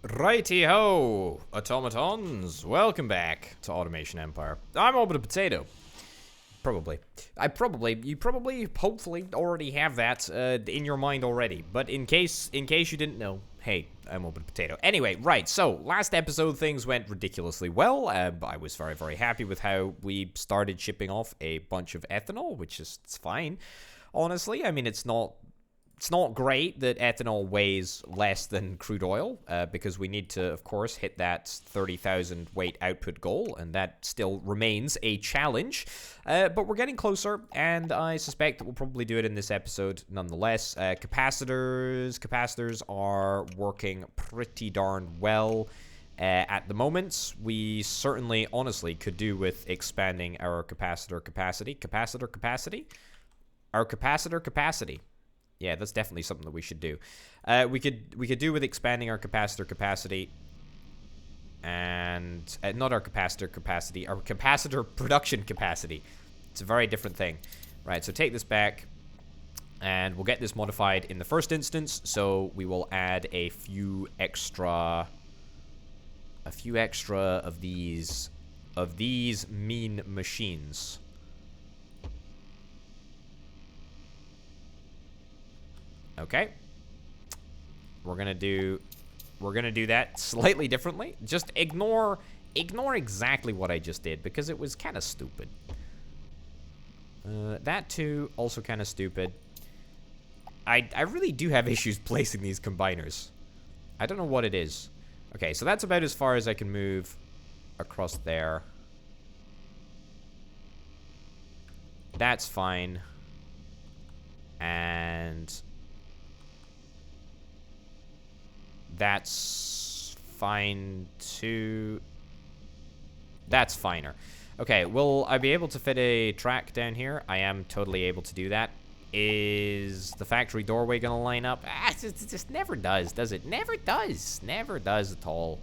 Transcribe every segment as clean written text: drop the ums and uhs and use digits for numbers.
Righty-ho, automatons. Welcome back to Automation Empire. I'm Orbit Potato. Probably. You probably, hopefully, already have that in your mind already. But in case you didn't know, hey, I'm Orbit Potato. Anyway, right, so, last episode things went ridiculously well. I was very, very happy with how we started shipping off a bunch of ethanol, which is it's fine. Honestly, I mean, it's not great that ethanol weighs less than crude oil, because we need to, of course, hit that 30,000 weight output goal, and that still remains a challenge. But we're getting closer, and I suspect that we'll probably do it in this episode nonetheless. Capacitors are working pretty darn well. At the moment, we certainly, honestly, could do with expanding our capacitor capacity. Our capacitor capacity. Yeah, that's definitely something that we should do. We could do with expanding our capacitor capacity, and not our capacitor capacity, our capacitor production capacity. It's a very different thing. Right, so take this back, and we'll get this modified in the first instance. So we will add a few extra of these mean machines. Okay, we're gonna do that slightly differently. Just ignore exactly what I just did, because it was kind of stupid. That too, also kind of stupid. I really do have issues placing these combiners. I don't know what it is. Okay, so that's about as far as I can move across there. That's fine. And that's fine too. That's finer. Okay, will I be able to fit a track down here? I am totally able to do that. Is the factory doorway gonna line up? It just never does it? Never does at all.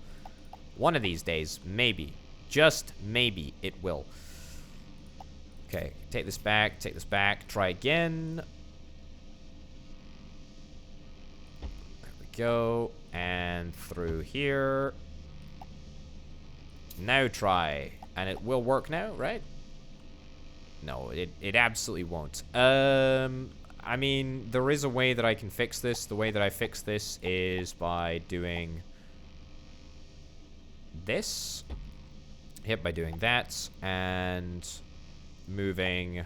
One of these days, maybe, just maybe, it will. Okay, take this back, try again. There we go. And through here. Now try. And it will work now, right? No, it absolutely won't. I mean, there is a way that I can fix this. The way that I fix this is by doing this. Yep, by doing that. And moving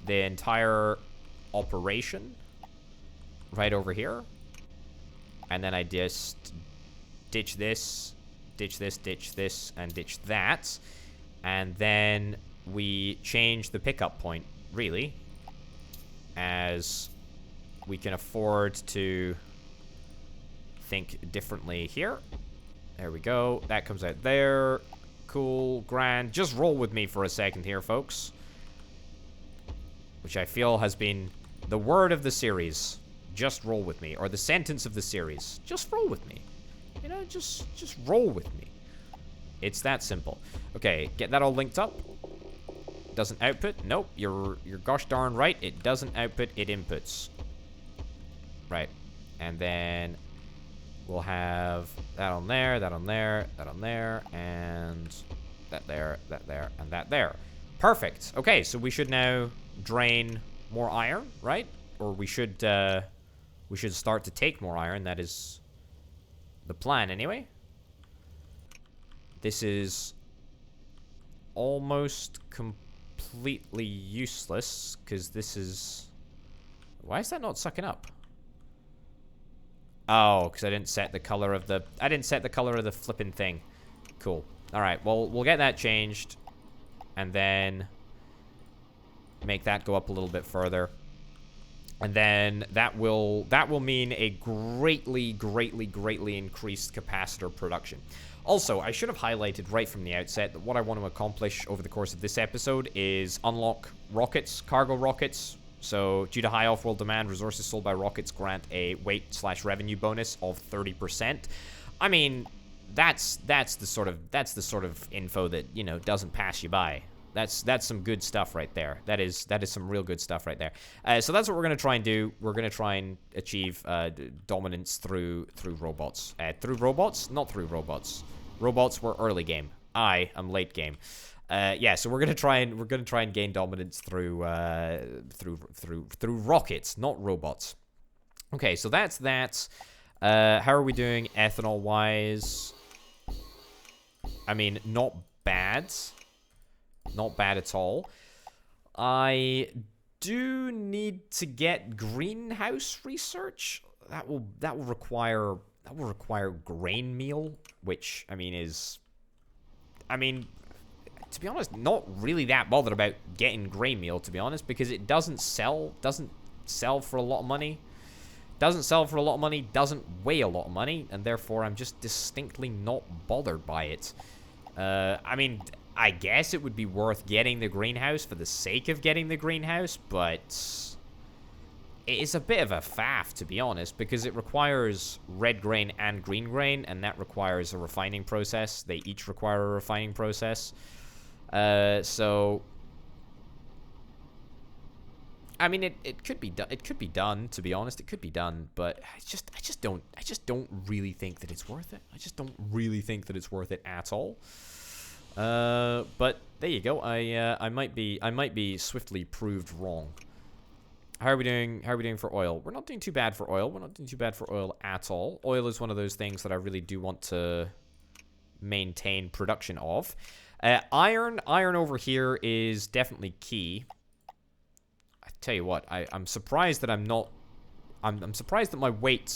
the entire operation right over here. And then I just ditch this, and ditch that. And then we change the pickup point, really, as we can afford to think differently here. There we go. That comes out there. Cool, grand. Just roll with me for a second here, folks. Which I feel has been the word of the series. Just roll with me. Or the sentence of the series. Just roll with me. You know, just roll with me. It's that simple. Okay, get that all linked up. Doesn't output? Nope, you're gosh darn right. It doesn't output, it inputs. Right. And then we'll have that on there, that on there, that on there, and that there, and that there. Perfect. Okay, so we should now drain more iron, right? Or we should start to take more iron. That is the plan anyway. This is almost completely useless, because this is... Why is that not sucking up? Oh, because I didn't set the color of the... I didn't set the color of the flipping thing. Cool. Alright, well, we'll get that changed. And then make that go up a little bit further. And then that will mean a greatly increased capacitor production. Also, I should have highlighted right from the outset that what I want to accomplish over the course of this episode is unlock rockets, cargo rockets. So, due to high off-world demand, resources sold by rockets grant a weight/revenue bonus of 30%. I mean, that's the sort of info that, you know, doesn't pass you by. That's some good stuff right there. That is some real good stuff right there. So that's what we're gonna try and do. We're gonna try and achieve dominance through robots. Through robots, not through robots. Robots were early game. I am late game. Yeah, so we're gonna try and gain dominance through rockets, not robots. Okay, so that's that. How are we doing ethanol wise? I mean, not bad. Not bad at all. I do need to get greenhouse research. That will require grain meal, which I mean to be honest, not really that bothered about getting grain meal, to be honest, because it doesn't sell for a lot of money. Doesn't weigh a lot of money, and therefore I'm just distinctly not bothered by it. I mean, I guess it would be worth getting the greenhouse for the sake of getting the greenhouse, but it is a bit of a faff, to be honest, because it requires red grain and green grain, and that requires a refining process. They each require a refining process. So I mean, it could be done. It could be done, to be honest. It could be done, but I just don't really think that it's worth it. I just don't really think that it's worth it at all. But there you go. I might be swiftly proved wrong. How are we doing? How are we doing for oil? We're not doing too bad for oil. We're not doing too bad for oil at all. Oil is one of those things that I really do want to maintain production of. Iron over here is definitely key. I tell you what, I'm surprised that I'm surprised that my weight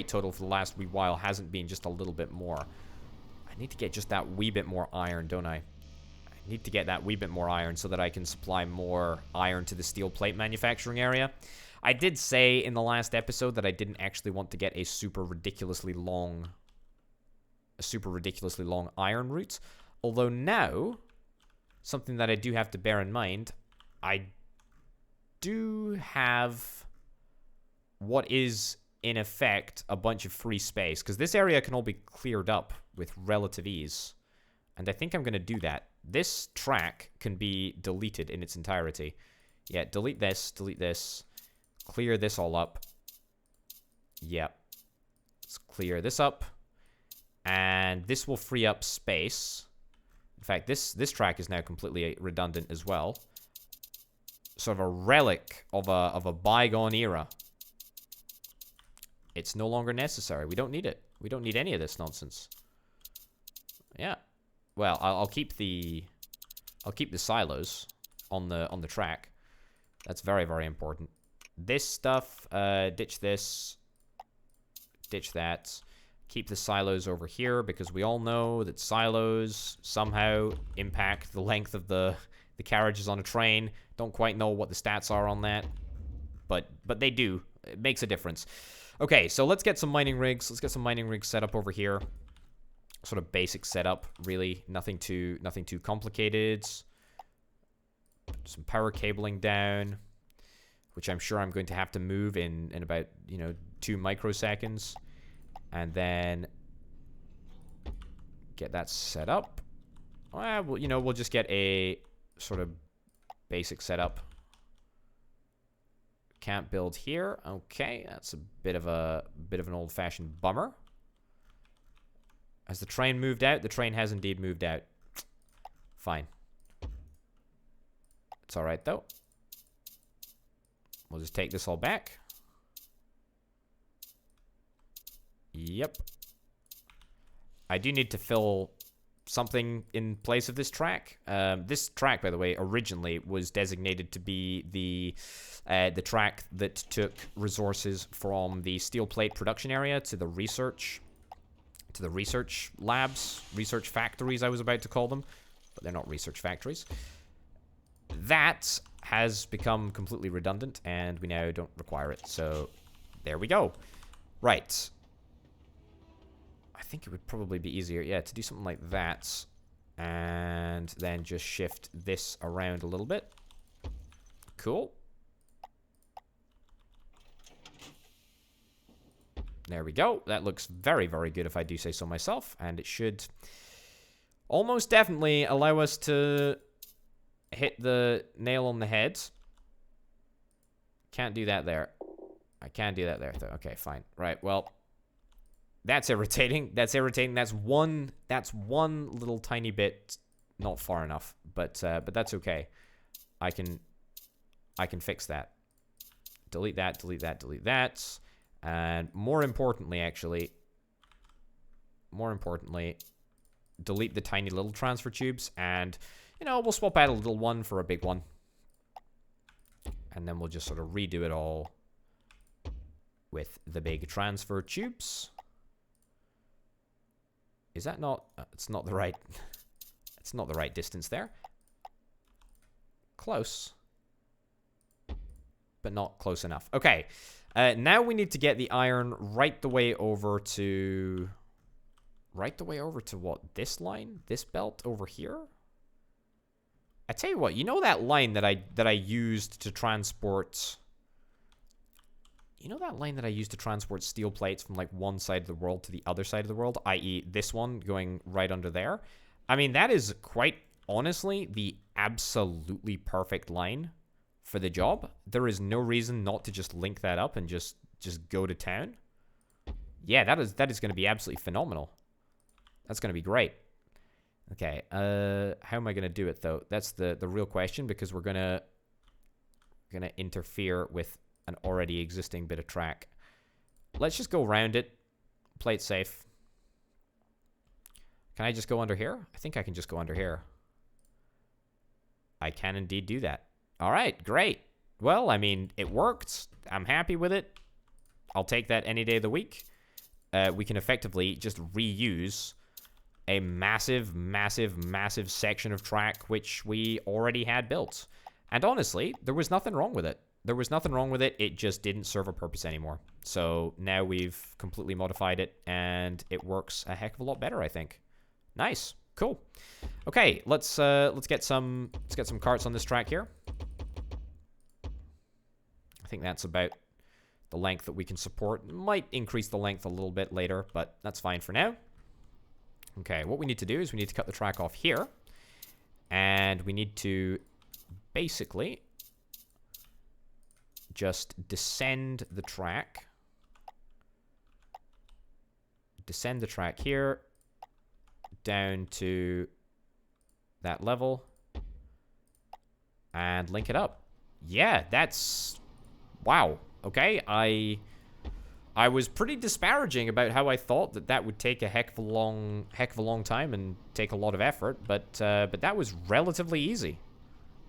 total for the last wee while hasn't been just a little bit more. I need to get just that wee bit more iron, don't I? I need to get that wee bit more iron so that I can supply more iron to the steel plate manufacturing area. I did say in the last episode that I didn't actually want to get a super ridiculously long iron route. Although now, something that I do have to bear in mind, I do have what is in effect a bunch of free space, because this area can all be cleared up with relative ease, and I think I'm going to do that. This track can be deleted in its entirety. Yeah, delete this, clear this all up. Yep. Let's clear this up, and this will free up space. In fact, this track is now completely redundant as well. Sort of a relic of a bygone era. It's no longer necessary. We don't need it. We don't need any of this nonsense. Yeah. Well, I'll keep the silos on the track. That's very, very important. This stuff, ditch this, ditch that. Keep the silos over here, because we all know that silos somehow impact the length of the carriages on a train. Don't quite know what the stats are on that, but they do. It makes a difference. Okay, so let's get some mining rigs. Let's get some mining rigs set up over here. Sort of basic setup, really. Nothing too complicated. Some power cabling down, which I'm sure I'm going to have to move in about 2 microseconds. And then get that set up. Well, we'll just get a sort of basic setup. Can't build here. Okay, that's a bit of an old-fashioned bummer. Has the train moved out? The train has indeed moved out. Fine. It's all right though. We'll just take this all back. Yep. I do need to fill something in place of this track. This track, by the way, originally was designated to be the track that took resources from the steel plate production area to the research labs, research factories, I was about to call them, but they're not research factories. That has become completely redundant, and we now don't require it. So there we go. Right. I think it would probably be easier, yeah, to do something like that, and then just shift this around a little bit. Cool. There we go. That looks very, very good if I do say so myself, and it should almost definitely allow us to hit the nail on the head. Can't do that there. I can't do that there, though. Okay, fine. Right, well, that's irritating. That's irritating. That's one little tiny bit not far enough. But that's okay. I can fix that. Delete that, delete that, delete that. And more importantly, delete the tiny little transfer tubes. And, you know, we'll swap out a little one for a big one. And then we'll just sort of redo it all with the big transfer tubes. Is that not... it's not the right... it's not the right distance there. Close. But not close enough. Okay. Now we need to get the iron right the way over to... right the way over to what? This line? This belt over here? I tell you what, you know that line that I used to transport... You know that line that I used to transport steel plates from, like, one side of the world to the other side of the world? I.e. this one going right under there? I mean, that is quite honestly the absolutely perfect line for the job. There is no reason not to just link that up and just go to town. Yeah, that is going to be absolutely phenomenal. That's going to be great. Okay, how am I going to do it, though? That's the real question, because we're going to interfere with an already existing bit of track. Let's just go around it. Play it safe. Can I just go under here? I think I can just go under here. I can indeed do that. All right, great. Well, I mean, it worked. I'm happy with it. I'll take that any day of the week. We can effectively just reuse a massive, massive, massive section of track which we already had built. And honestly, there was nothing wrong with it. There was nothing wrong with it. It just didn't serve a purpose anymore. So now we've completely modified it, and it works a heck of a lot better, I think. Nice, cool. Okay, let's get some carts on this track here. I think that's about the length that we can support. Might increase the length a little bit later, but that's fine for now. Okay, what we need to do is we need to cut the track off here, and we need to basically just descend the track. Descend the track here down to that level and link it up. Yeah, that's... wow. Okay, I was pretty disparaging about how I thought that would take a heck of a long time and take a lot of effort, but that was relatively easy.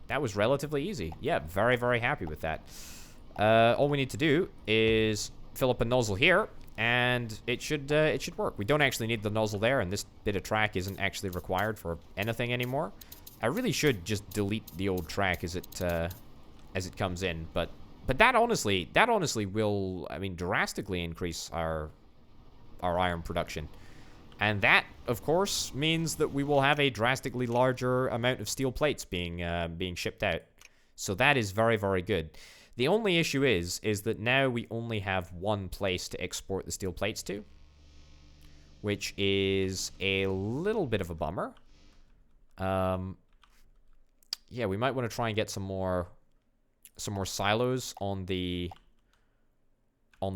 That was relatively easy. Yeah, very, very happy with that. All we need to do is fill up a nozzle here, and it should work. We don't actually need the nozzle there, and this bit of track isn't actually required for anything anymore. I really should just delete the old track as it comes in, but that honestly will, I mean, drastically increase our iron production. And that, of course, means that we will have a drastically larger amount of steel plates being shipped out. So that is very, very good. The only issue is that now we only have one place to export the steel plates to, which is a little bit of a bummer. Yeah, we might want to try and get some more silos on the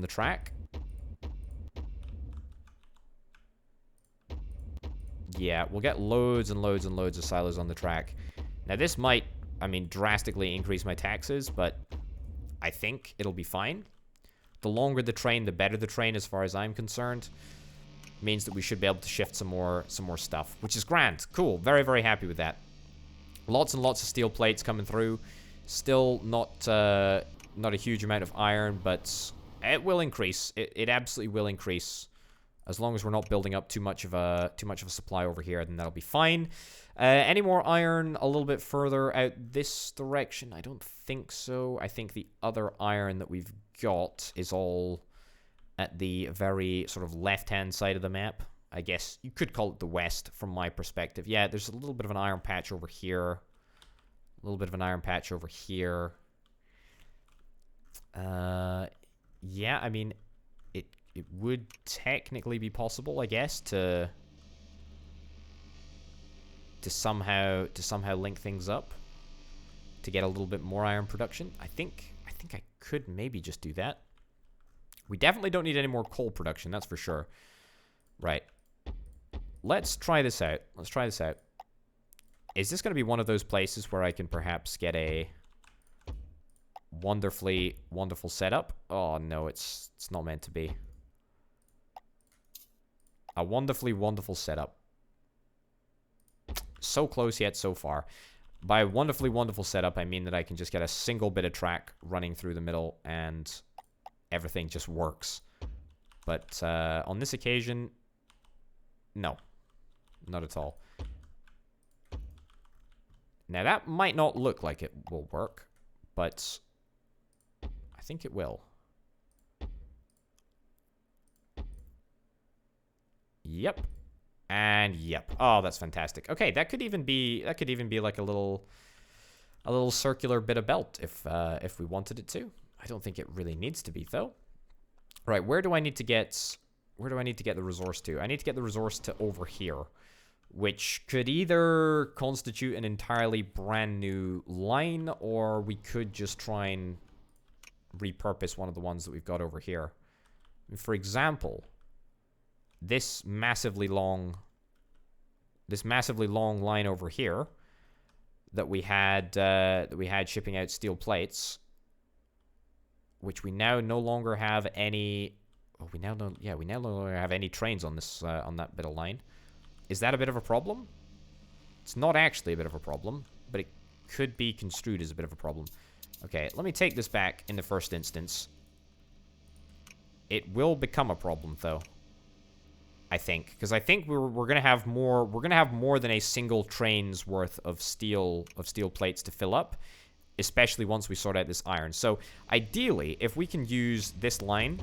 track. Yeah, we'll get loads and loads and loads of silos on the track. Now this might, I mean, drastically increase my taxes, but I think it'll be fine. The longer the train, the better the train, as far as I'm concerned. Means that we should be able to shift some more stuff, which is grand. Cool. Very, very happy with that. Lots and lots of steel plates coming through. Still not a huge amount of iron, but it will increase. It absolutely will increase. As long as we're not building up too much of a supply over here, then that'll be fine. Any more iron a little bit further out this direction? I don't think so. I think the other iron that we've got is all at the very sort of left-hand side of the map. I guess you could call it the west from my perspective. Yeah, there's a little bit of an iron patch over here. A little bit of an iron patch over here. Yeah, I mean, it would technically be possible, I guess, to somehow link things up. to get a little bit more iron production. I think I could maybe just do that. We definitely don't need any more coal production, that's for sure. Right. Let's try this out. Let's try this out. Is this going to be one of those places where I can perhaps get a wonderfully wonderful setup? Oh, no, it's not meant to be. A wonderfully wonderful setup. So close yet so far. By wonderfully wonderful setup, I mean that I can just get a single bit of track running through the middle and everything just works. But on this occasion, no. Not at all. Now, that might not look like it will work, but I think it will. Yep. And yep. Oh, that's fantastic. Okay, that could even be like a little circular bit of belt if we wanted it to. I don't think it really needs to be though. Right, where do I need to get the resource to? I need to get the resource to over here, which could either constitute an entirely brand new line, or we could just try and repurpose one of the ones that we've got over here. For example, this massively long line over here that we had shipping out steel plates, which we now no longer have any. Oh, we now no longer have any trains on this on that bit of line. Is that a bit of a problem? It's not actually a bit of a problem, but it could be construed as a bit of a problem. Okay, let me take this back in the first instance. It will become a problem though. I think, because I think we're gonna have more than a single train's worth of steel plates to fill up, especially once we sort out this iron. So ideally, if we can use this line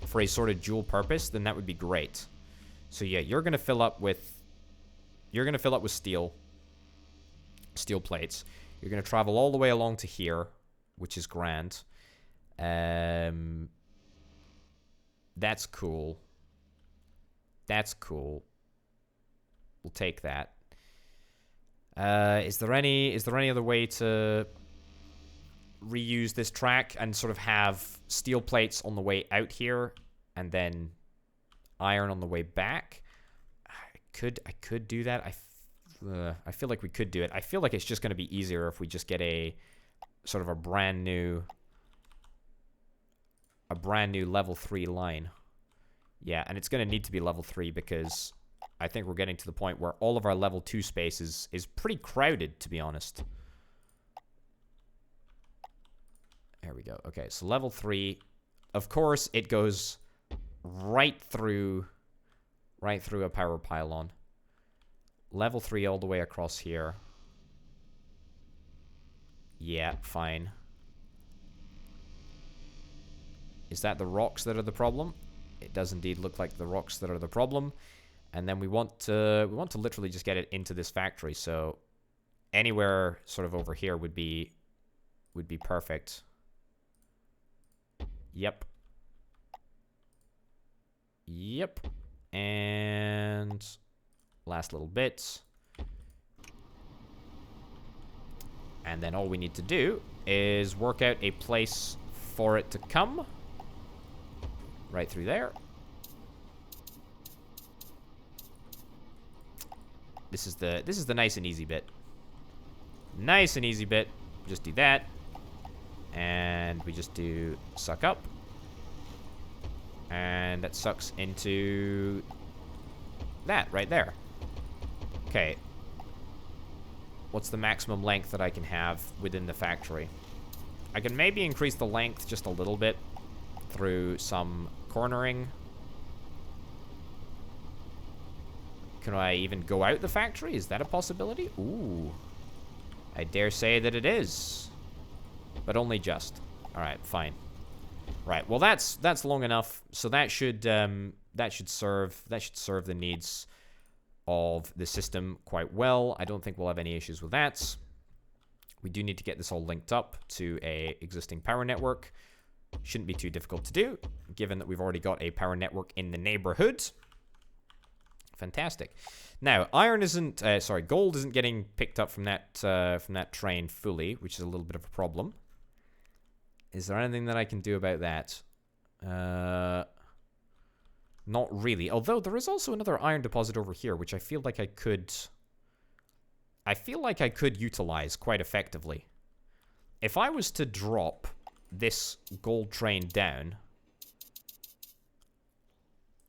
for a sort of dual purpose, then that would be great. So yeah, you're gonna fill up with steel plates. You're gonna travel all the way along to here, which is grand. That's cool. That's cool. We'll take that. Is there any other way to reuse this track and sort of have steel plates on the way out here and then iron on the way back? I could do that. I feel like we could do it. I feel like it's just going to be easier if we just get a sort of a brand new level 3 line. Yeah, and it's going to need to be level 3 because I think we're getting to the point where all of our level 2 space is pretty crowded, to be honest. There we go. Okay, so level 3. Of course, it goes right through a power pylon. Level 3 all the way across here. Yeah, fine. Is that the rocks that are the problem? It does indeed look like the rocks that are the problem. And then we want to literally just get it into this factory. So anywhere sort of over here would be perfect. Yep. Yep. And last little bits. And then all we need to do is work out a place for it to come. Right through there. This is the nice and easy bit. Nice and easy bit. Just do that. And we just do suck up. And that sucks into that right there. Okay. What's the maximum length that I can have within the factory? I can maybe increase the length just a little bit through some cornering. Can I even go out the factory? Is that a possibility? Ooh. I dare say that it is. But only just. Alright, fine. Right, well that's long enough. So that should serve the needs of the system quite well. I don't think we'll have any issues with that. We do need to get this all linked up to a existing power network. Shouldn't be too difficult to do, given that we've already got a power network in the neighborhood. Fantastic. Now, iron isn't, sorry, gold isn't getting picked up from that train fully, which is a little bit of a problem. Is there anything that I can do about that? Not really. Although there is also another iron deposit over here, which I feel like I could utilize quite effectively. If I was to drop this gold train down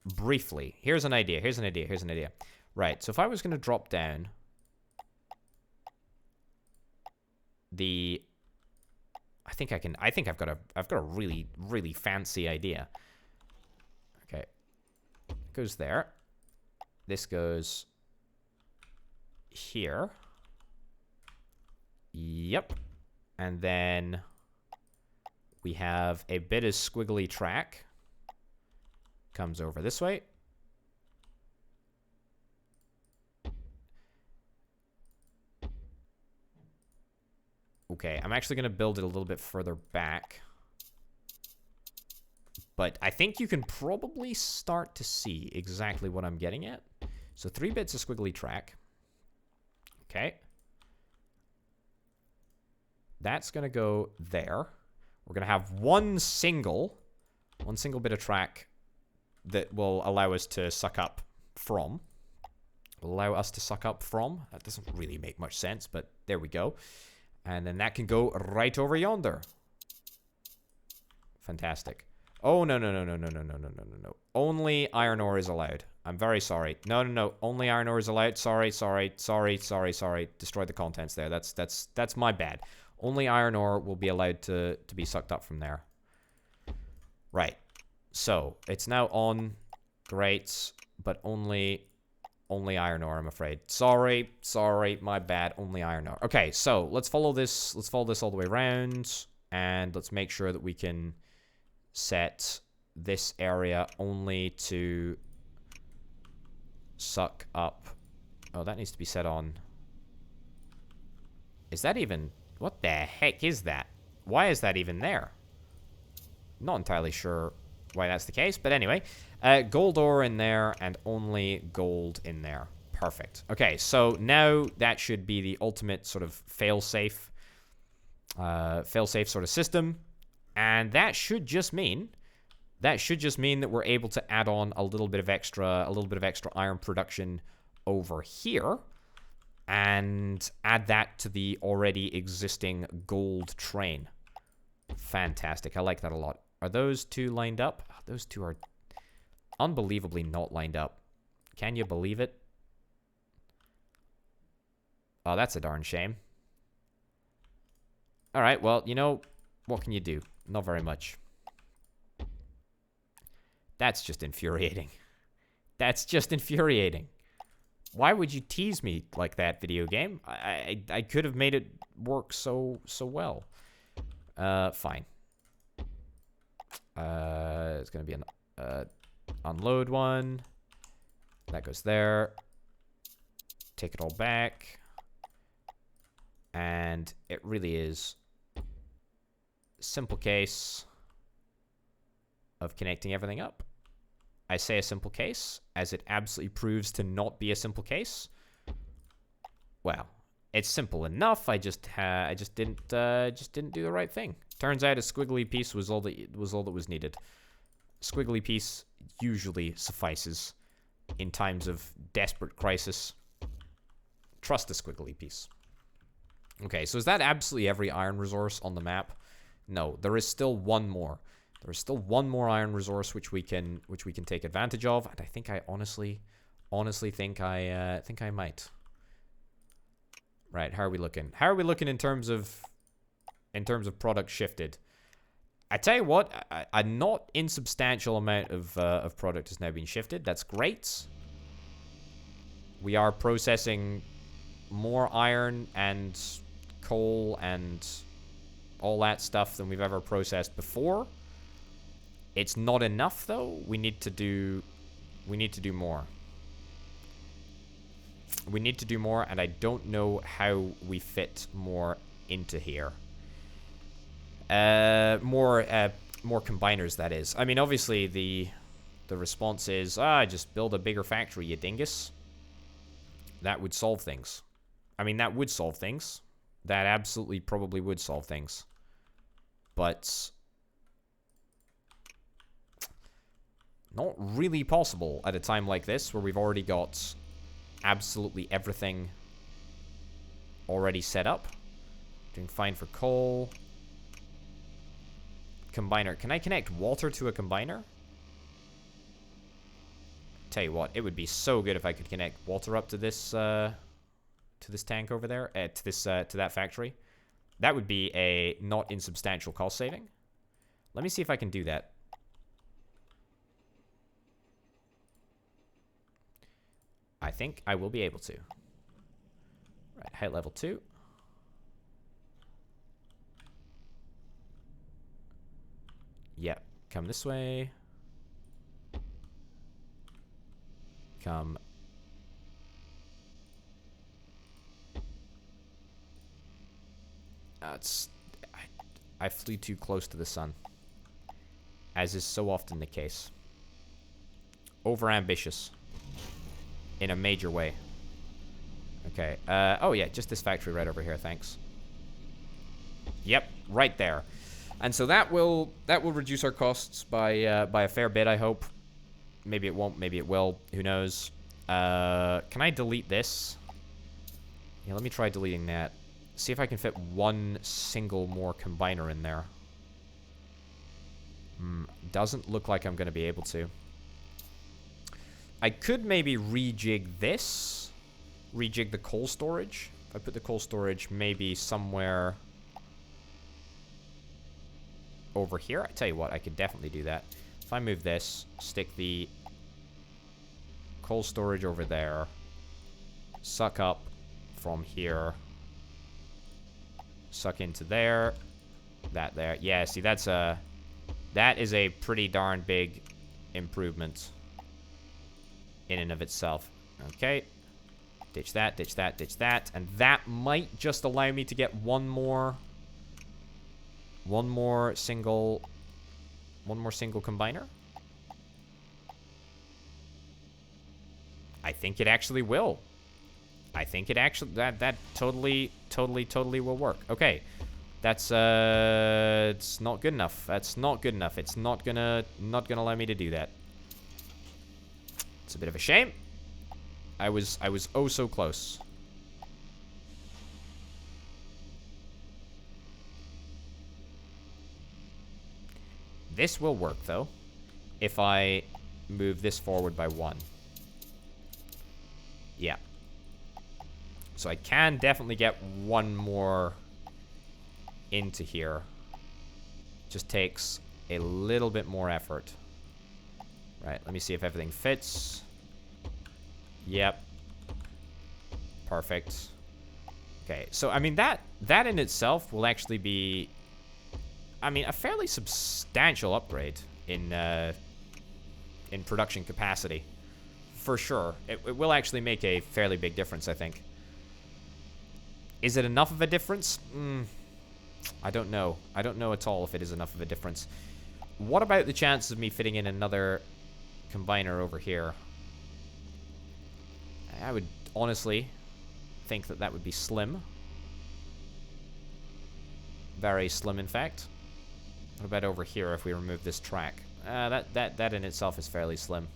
briefly, here's an idea. Right, so if I was going to drop down the, I think I've got a really, really fancy idea. Okay. Goes there. This goes here. Yep. And then we have a bit of squiggly track. Comes over this way. Okay, I'm actually going to build it a little bit further back. But I think you can probably start to see exactly what I'm getting at. So 3 bits of squiggly track. Okay. That's going to go there. We're going to have one single bit of track that will allow us to suck up from. That doesn't really make much sense, but there we go. And then that can go right over yonder. Fantastic. Oh, no. Only iron ore is allowed. I'm very sorry. No. Only iron ore is allowed. Sorry. Destroy the contents there. That's my bad. Only iron ore will be allowed to be sucked up from there. Right. So, it's now on. Great. But only iron ore, I'm afraid. Sorry, my bad. Only iron ore. Okay, so let's follow this. Let's follow this all the way around. And let's make sure that we can set this area only to suck up. Oh, that needs to be set on. Is that even... What the heck is that? Why is that even there? Not entirely sure why that's the case, but anyway. Gold ore in there and only gold in there. Perfect. Okay, so now that should be the ultimate sort of fail-safe sort of system. And that should just mean that we're able to add on a little bit of extra iron production over here and add that to the already existing gold train. Fantastic. I like that a lot. Are those two lined up? Oh, those two are unbelievably not lined up. Can you believe it? Oh, that's a darn shame. All right, well, you know, what can you do? Not very much. That's just infuriating. That's just infuriating. Why would you tease me like that, video game? I could have made it work so well. Fine. It's going to be an unload one. That goes there. Take it all back. And it really is a simple case of connecting everything up. I say a simple case, as it absolutely proves to not be a simple case. Well, it's simple enough. I just didn't do the right thing. Turns out a squiggly piece was all that was needed. Squiggly piece usually suffices in times of desperate crisis. Trust a squiggly piece. Okay, so is that absolutely every iron resource on the map? No, there is still one more. There is still one more iron resource which we can take advantage of, and I think I honestly think I might. Right, how are we looking? How are we looking in terms of product shifted? I tell you what, a not insubstantial amount of product has now been shifted. That's great. We are processing more iron and coal and all that stuff than we've ever processed before. It's not enough though. We need to do more. We need to do more, and I don't know how we fit more into here. More combiners, that is. I mean, obviously the the response is, just build a bigger factory, you dingus. That would solve things. I mean, that would solve things. That absolutely probably would solve things. But not really possible at a time like this where we've already got absolutely everything already set up. Doing fine for coal. Combiner. Can I connect water to a combiner? Tell you what, it would be so good if I could connect water up to this tank over there, to that factory. That would be a not insubstantial cost saving. Let me see if I can do that. I think I will be able to. Right, height level 2. Yep, come this way. Come. I flew too close to the sun, as is so often the case. Overambitious. In a major way. Okay. Oh yeah, just this factory right over here, thanks. Yep, right there. And so that will reduce our costs by a fair bit, I hope. Maybe it won't, maybe it will. Who knows? Can I delete this? Yeah, let me try deleting that. See if I can fit one single more combiner in there. Doesn't look like I'm going to be able to. I could maybe rejig this. Rejig the coal storage. If I put the coal storage maybe somewhere over here. I tell you what, I could definitely do that. If I move this, stick the coal storage over there, suck up from here, suck into there, that there. Yeah, see, that is a pretty darn big improvement in and of itself. Okay. Ditch that, ditch that, ditch that. And that might just allow me to get one more single combiner. I think it actually will. I think it actually that totally will work. Okay. That's it's not good enough. That's not good enough. It's not gonna allow me to do that. It's a bit of a shame. I was oh so close. This will work though, if I move this forward by 1. Yeah. So I can definitely get one more into here. Just takes a little bit more effort. Right, let me see if everything fits. Yep. Perfect. Okay, so I mean that in itself will actually be, I mean, a fairly substantial upgrade in production capacity. For sure. It will actually make a fairly big difference, I think. Is it enough of a difference? I don't know. I don't know at all if it is enough of a difference. What about the chances of me fitting in another combiner over here? I would honestly think that would be slim. Very slim, in fact. What about over here if we remove this track? That in itself is fairly slim.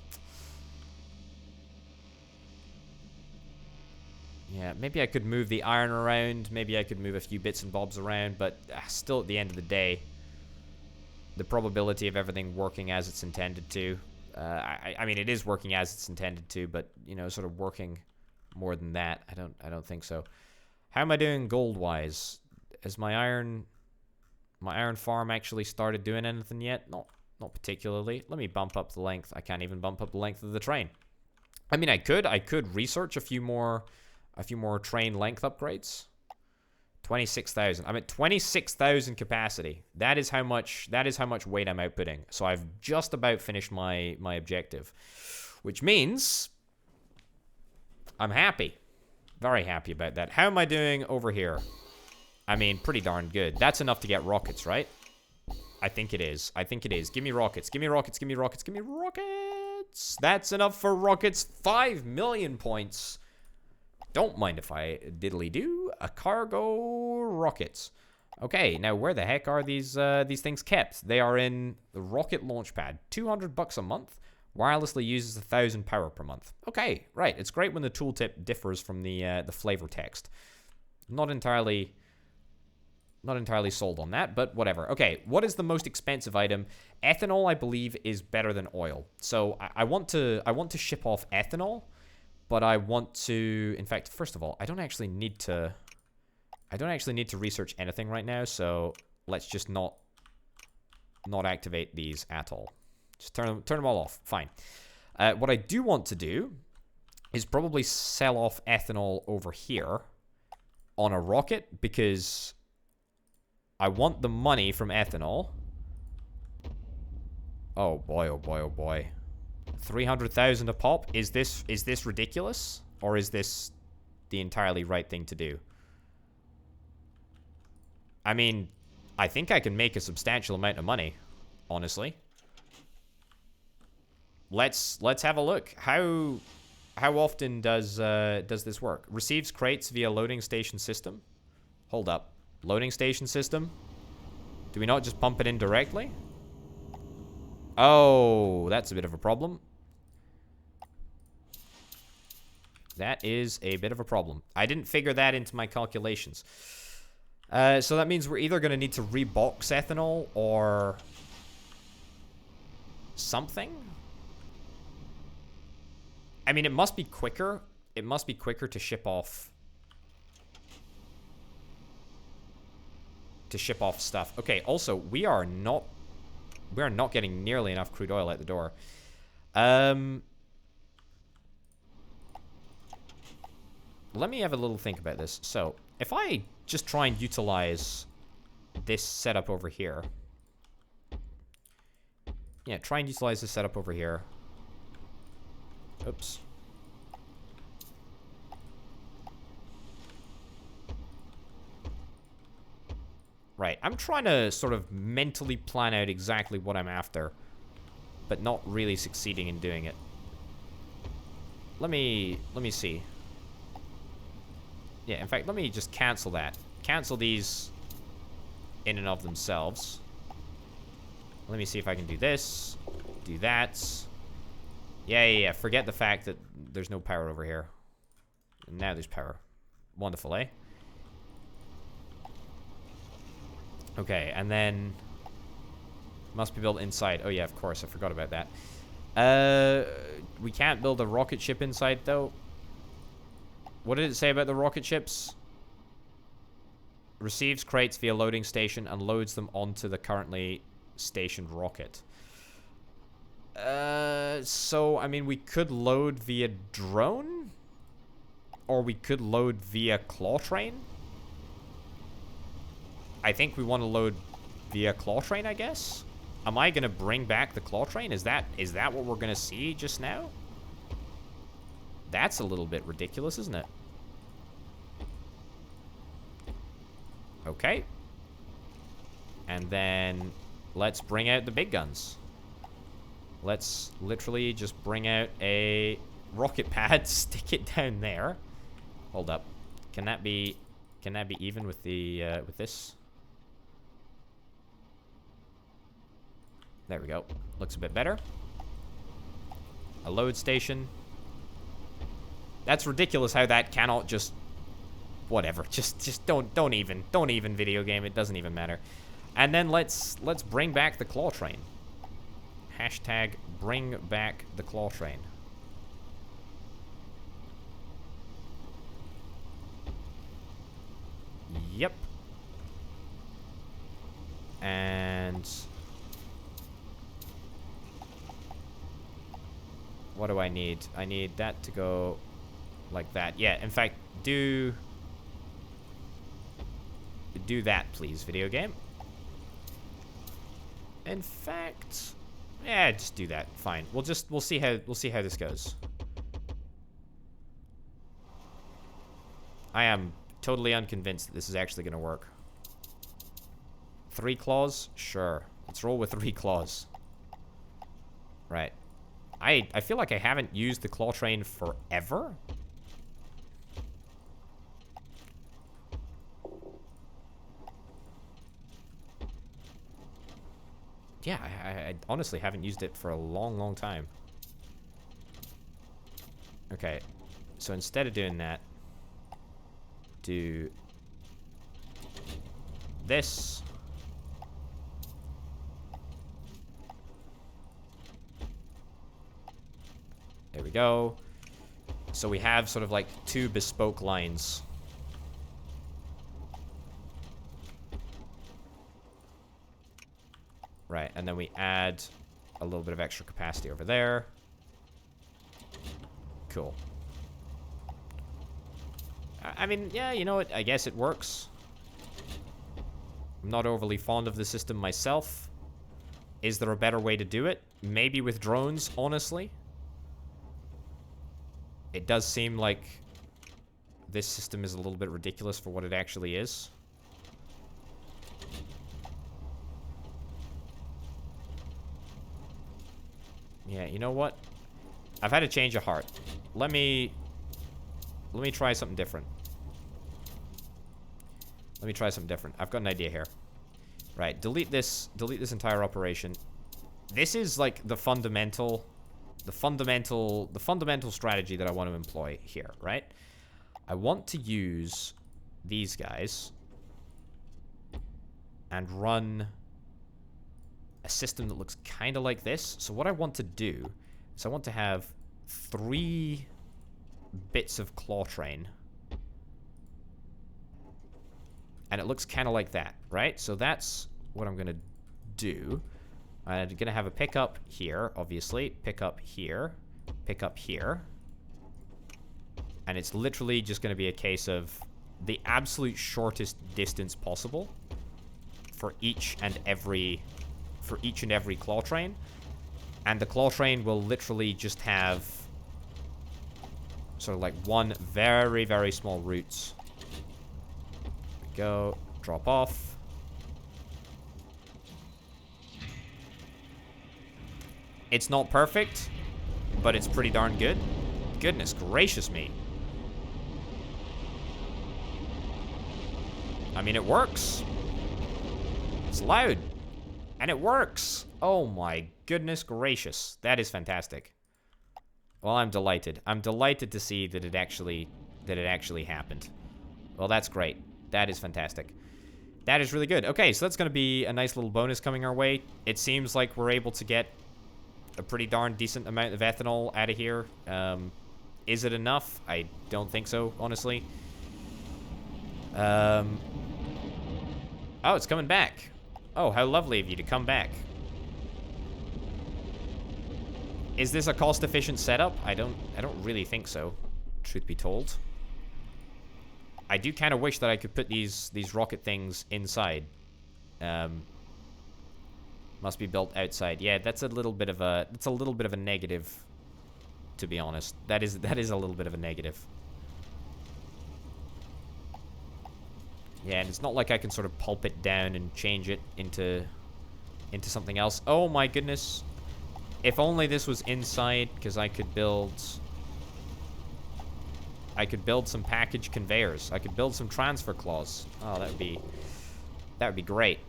Yeah, maybe I could move the iron around. Maybe I could move a few bits and bobs around. But still, at the end of the day, the probability of everything working as it's intended to. I mean, it is working as it's intended to, but you know, sort of working more than that. I don't think so. How am I doing gold-wise? Has my iron farm actually started doing anything yet? Not particularly. Let me bump up the length. I can't even bump up the length of the train. I mean, I could research a few more train length upgrades. 26,000. I'm at 26,000 capacity. That is how much weight I'm outputting. So I've just about finished my objective, which means I'm happy. Very happy about that. How am I doing over here? I mean, pretty darn good. That's enough to get rockets, right? I think it is. I think it is. Give me rockets. Give me rockets. Give me rockets. Give me rockets. points. That's enough for rockets. 5 million points. Don't mind if I diddly do. A cargo rocket. Okay, now where the heck are these things kept? They are in the rocket launch pad. $200 a month. Wirelessly uses 1,000 power per month. Okay, right. It's great when the tooltip differs from the flavor text. Not entirely sold on that, but whatever. Okay, what is the most expensive item? Ethanol, I believe, is better than oil. So I want to ship off ethanol, but I want to. In fact, first of all, I don't actually need to research anything right now. So let's just not activate these at all. Just turn them all off. Fine. What I do want to do is probably sell off ethanol over here on a rocket, because I want the money from ethanol. Oh boy, oh boy, oh boy. 300,000 a pop? Is this ridiculous? Or is this the entirely right thing to do? I mean, I think I can make a substantial amount of money, honestly. Let's have a look. How often does this work? Receives crates via loading station system. Hold up. Loading station system? Do we not just pump it in directly? Oh, that's a bit of a problem. That is a bit of a problem. I didn't figure that into my calculations. So that means we're either going to need to rebox ethanol or something. I mean, it must be quicker. It must be quicker to ship off stuff. Okay, also, we are not getting nearly enough crude oil out the door. Let me have a little think about this. So, if I just try and utilize this setup over here. Yeah, try and utilize this setup over here. Oops. Right, I'm trying to sort of mentally plan out exactly what I'm after, but not really succeeding in doing it. Let me see. Yeah, in fact, let me just cancel that. Cancel these in and of themselves. Let me see if I can do this. Do that. Yeah. Forget the fact that there's no power over here. Now there's power. Wonderful, eh? Okay, and then must be built inside. Oh yeah, of course, I forgot about that. We can't build a rocket ship inside, though. What did it say about the rocket ships? Receives crates via loading station and loads them onto the currently stationed rocket. So, I mean, we could load via drone? Or we could load via claw train? I think we want to load via claw train, I guess? Am I going to bring back the claw train? Is that what we're going to see just now? That's a little bit ridiculous, isn't it? Okay. And then let's bring out the big guns. Let's literally just bring out a rocket pad, stick it down there. Hold up. Can that be even with the with this? There we go. Looks a bit better. A load station. That's ridiculous how that cannot just whatever. Just don't even video game. It doesn't even matter. And then let's bring back the claw train. Hashtag bring back the claw train. Yep. And what do I need? I need that to go like that. Yeah, in fact, do that, please, video game. In fact, yeah, just do that. Fine. We'll see how this goes. I am totally unconvinced that this is actually going to work. 3 claws? Sure. Let's roll with 3 claws. Right. I feel like I haven't used the claw train forever. Yeah, I honestly haven't used it for a long, long time. Okay, so instead of doing that, do this. There we go. So we have sort of like 2 bespoke lines. Right, and then we add a little bit of extra capacity over there. Cool. I mean, yeah, you know what? I guess it works. I'm not overly fond of the system myself. Is there a better way to do it? Maybe with drones, honestly. It does seem like this system is a little bit ridiculous for what it actually is. Yeah, you know what? I've had a change of heart. Let me try something different. Let me try something different. I've got an idea here. Right, delete this entire operation. This is like the fundamental strategy that I want to employ here, right? I want to use these guys and run a system that looks kind of like this. So what I want to do is I want to have 3 bits of claw train. And it looks kind of like that, right? So that's what I'm going to do. I'm going to have a pickup here, obviously. Pickup here. Pickup here. And it's literally just going to be a case of the absolute shortest distance possible for each and every claw train. And the claw train will literally just have sort of like one very, very small route. There we go. Drop off. It's not perfect, but it's pretty darn good. Goodness gracious me. I mean, it works. It's loud. And it works. Oh my goodness gracious. That is fantastic. Well, I'm delighted. I'm delighted to see that it actually happened. Well, that's great. That is fantastic. That is really good. Okay, so that's going to be a nice little bonus coming our way. It seems like we're able to get a pretty darn decent amount of ethanol out of here. Is it enough? I don't think so, honestly. Oh, it's coming back. Oh, how lovely of you to come back. Is this a cost-efficient setup? I don't really think so, truth be told. I do kind of wish that I could put these rocket things inside. Must be built outside. Yeah, that's a little bit of a negative, to be honest. That is a little bit of a negative. Yeah, and it's not like I can sort of pulp it down and change it into something else. Oh my goodness. If only this was inside, because I could build some package conveyors. I could build some transfer claws. Oh, that would be great.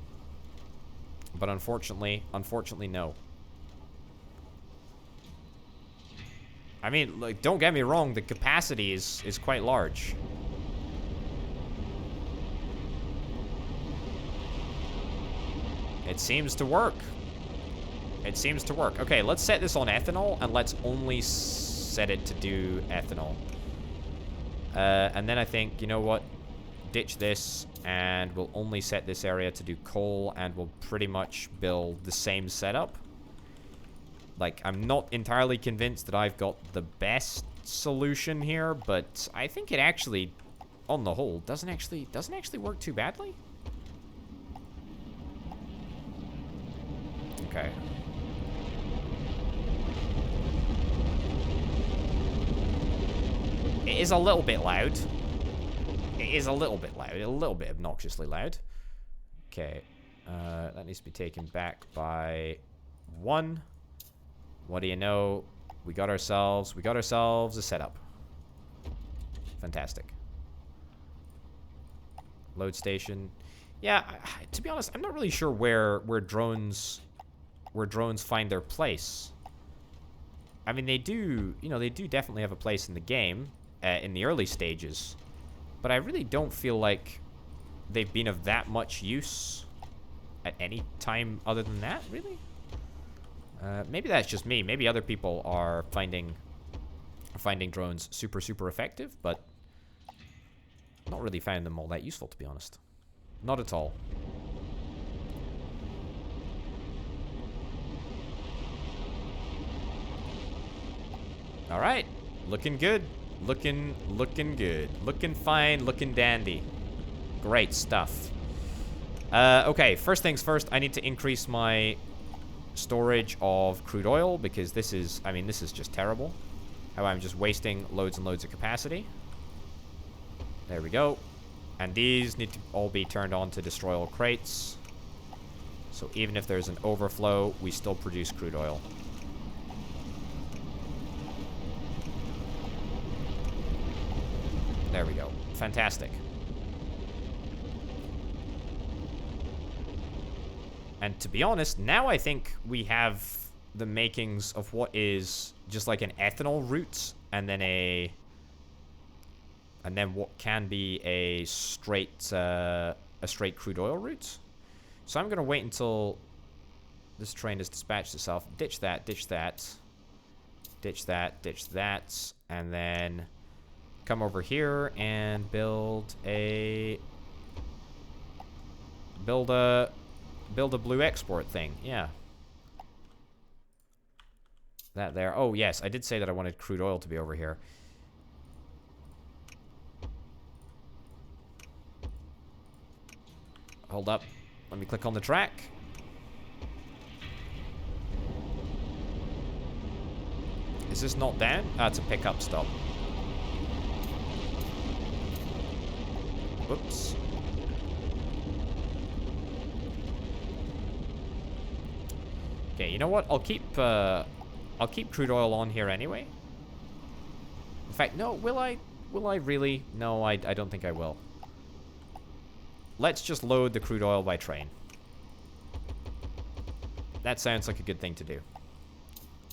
But unfortunately, no. I mean, like, don't get me wrong, the capacity is quite large. It seems to work. It seems to work. Okay, let's set this on ethanol, and let's only set it to do ethanol. And then I think, you know what? Ditch this, and we'll only set this area to do coal, and we'll pretty much build the same setup. Like, I'm not entirely convinced that I've got the best solution here, but I think it actually, on the whole, doesn't actually work too badly. Okay. It is a little bit loud. It is a little bit loud. A little bit obnoxiously loud. Okay. That needs to be taken back by 1. What do you know? We got ourselves a setup. Fantastic. Load station. Yeah, to be honest, I'm not really sure where drones find their place. I mean, they do, you know, they do definitely have a place in the game, in the early stages. But I really don't feel like they've been of that much use at any time other than that, really. Maybe that's just me. Maybe other people are finding drones super, super effective, but not really finding them all that useful, to be honest. Not at all. All right, looking good. Looking good. Looking fine, looking dandy. Great stuff. Okay, first things first, I need to increase my storage of crude oil because this is, I mean, this is just terrible. How I'm just wasting loads and loads of capacity. There we go. And these need to all be turned on to destroy all crates. So even if there's an overflow, we still produce crude oil. There we go. Fantastic. And to be honest, now I think we have the makings of what is just like an ethanol route, and then what can be a straight crude oil route. So I'm gonna wait until this train has dispatched itself. Ditch that, ditch that, ditch that, ditch that, and then come over here and build a blue export thing. Yeah. That there. Oh, yes. I did say that I wanted crude oil to be over here. Hold up. Let me click on the track. Is this not down? Ah, it's a pickup stop. Whoops. Okay, you know what? I'll keep crude oil on here anyway. In fact, no, will I? Will I really? No, I don't think I will. Let's just load the crude oil by train. That sounds like a good thing to do.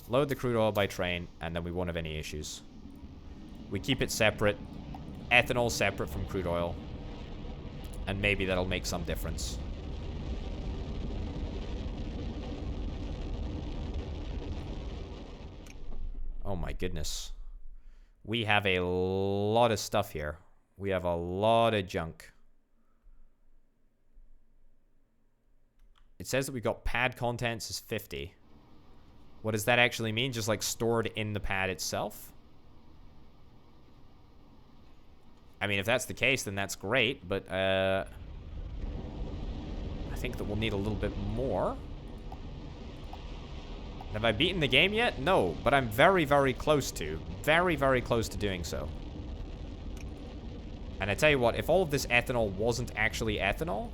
Load the crude oil by train, and then we won't have any issues. We keep it separate. Ethanol separate from crude oil. And maybe that'll make some difference. Oh my goodness. We have a lot of stuff here. We have a lot of junk. It says that we got pad contents is 50. What does that actually mean? Just like stored in the pad itself? I mean, if that's the case, then that's great, but I think that we'll need a little bit more. Have I beaten the game yet? No, but I'm very, very close to. Very, very close to doing so. And I tell you what, if all of this ethanol wasn't actually ethanol,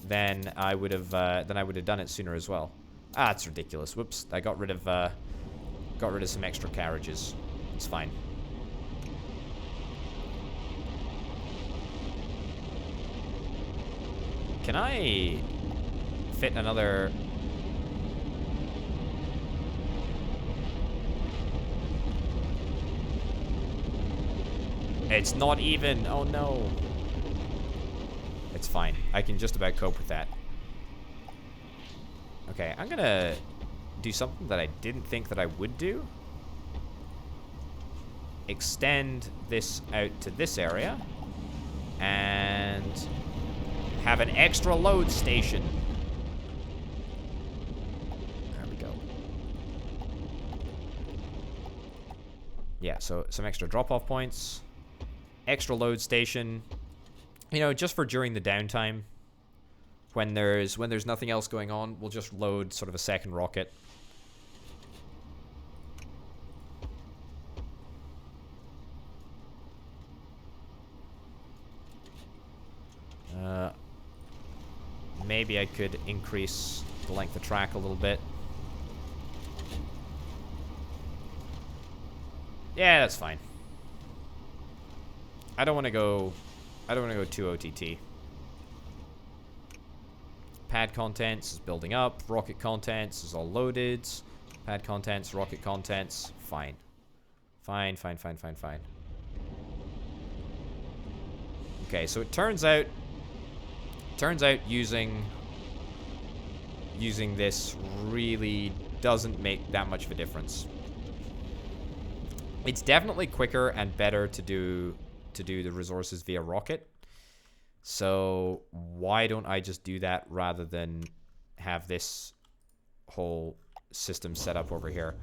then I would have done it sooner as well. Ah, it's ridiculous. Whoops, I got rid of some extra carriages. It's fine. Can I fit another? It's not even. Oh no. It's fine. I can just about cope with that. Okay, I'm gonna do something that I didn't think that I would do. Extend this out to this area. And have an extra load station. There we go. Yeah, so some extra drop-off points. Extra load station. You know, just for during the downtime. When there's nothing else going on, we'll just load sort of a second rocket. Maybe I could increase the length of track a little bit. Yeah, that's fine. I don't want to go too OTT. Pad contents is building up. Rocket contents is all loaded. Pad contents, rocket contents. Fine. Fine. Okay, so it turns out using this really doesn't make that much of a difference. It's definitely quicker and better to do the resources via rocket. So why don't I just do that rather than have this whole system set up over here?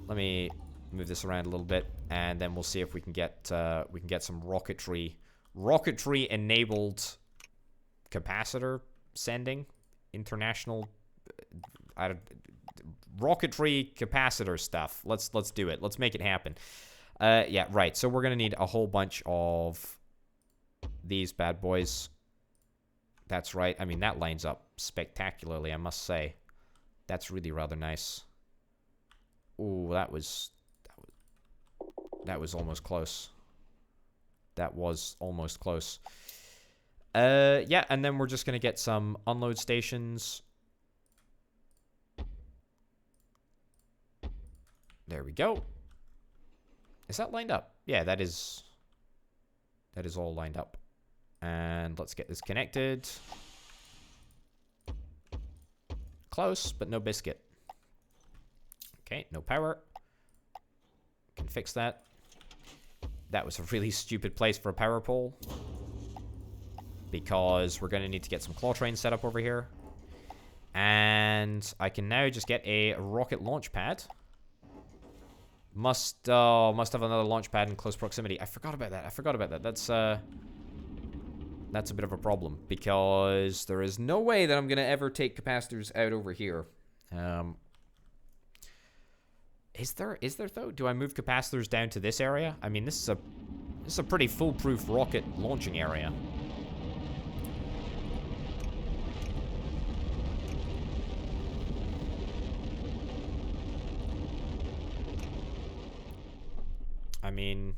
Let me move this around a little bit, and then we'll see if we can get some rocketry enabled capacitor sending, international rocketry capacitor stuff. Let's do it. Let's make it happen. Yeah, right. So we're gonna need a whole bunch of these bad boys. That's right. I mean, that lines up spectacularly, I must say. That's really rather nice. Ooh, that was almost close. That was almost close. Yeah, and then we're just gonna get some unload stations. There we go. Is that lined up? Yeah, that is all lined up. And let's get this connected. Close, but no biscuit. Okay, no power. Can fix that. That was a really stupid place for a power pole, because we're going to need to get some claw trains set up over here. And I can now just get a rocket launch pad. Must have another launch pad in close proximity. I forgot about that. That's a bit of a problem, because there is no way that I'm going to ever take capacitors out over here. Is there though? Do I move capacitors down to this area? I mean, this is a pretty foolproof rocket launching area. I mean,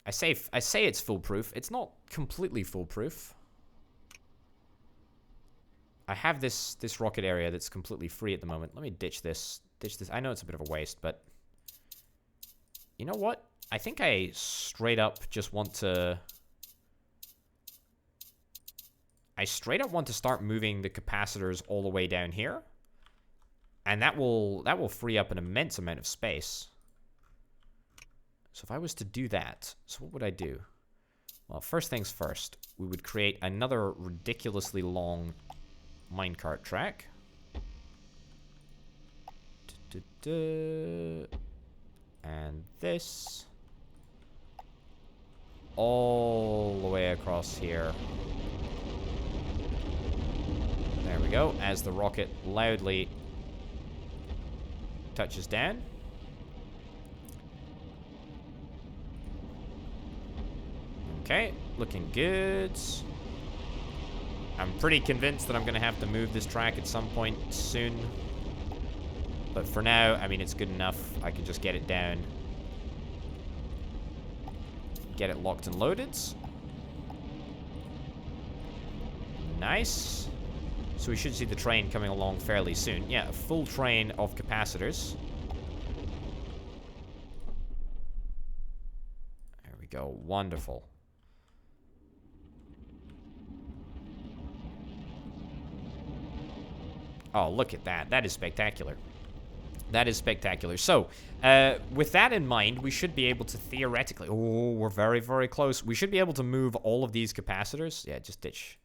I say it's foolproof. It's not completely foolproof. I have this rocket area that's completely free at the moment. Let me ditch this. I know it's a bit of a waste, but you know what? I think I straight up just want to... I straight up want to start moving the capacitors all the way down here. And that will free up an immense amount of space. So if I was to do that, so what would I do? Well, first things first, we would create another ridiculously long minecart track. And this all the way across here. There we go, as the rocket loudly touches down. Okay, looking good. I'm pretty convinced that I'm going to have to move this track at some point soon. But for now, I mean, it's good enough. I can just get it down. Get it locked and loaded. Nice. So we should see the train coming along fairly soon. Yeah, a full train of capacitors. There we go. Wonderful. Oh, look at that. That is spectacular. That is spectacular. So, with that in mind, we should be able to theoretically... Oh, we're very, very close. We should be able to move all of these capacitors. Yeah, just ditch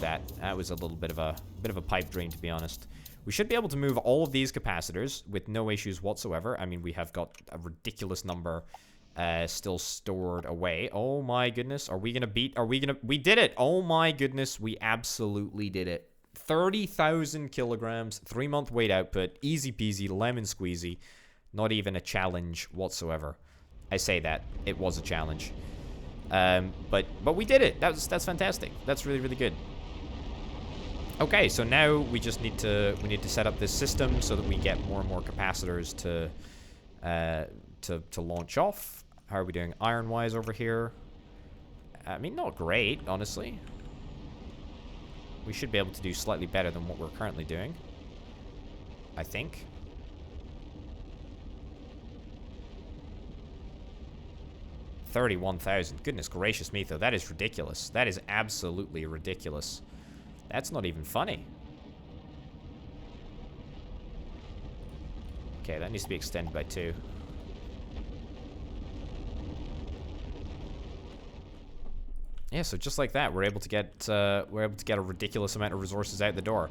that. That was a little bit of a pipe dream, to be honest. We should be able to move all of these capacitors with no issues whatsoever. I mean, we have got a ridiculous number still stored away. Oh my goodness. Are we gonna beat... We did it! Oh my goodness, we absolutely did it. 30,000 kilograms, 3-month weight output, easy peasy, lemon squeezy, not even a challenge whatsoever. I say that, it was a challenge. But we did it. That's fantastic. That's really, really good. Okay, so now we just need to set up this system so that we get more and more capacitors to launch off. How are we doing iron-wise over here? I mean, not great, honestly. We should be able to do slightly better than what we're currently doing, I think. $31,000. Goodness gracious me, though. That is ridiculous. That is absolutely ridiculous. That's not even funny. Okay, that needs to be extended by 2. Yeah, so just like that, we're able to get a ridiculous amount of resources out the door.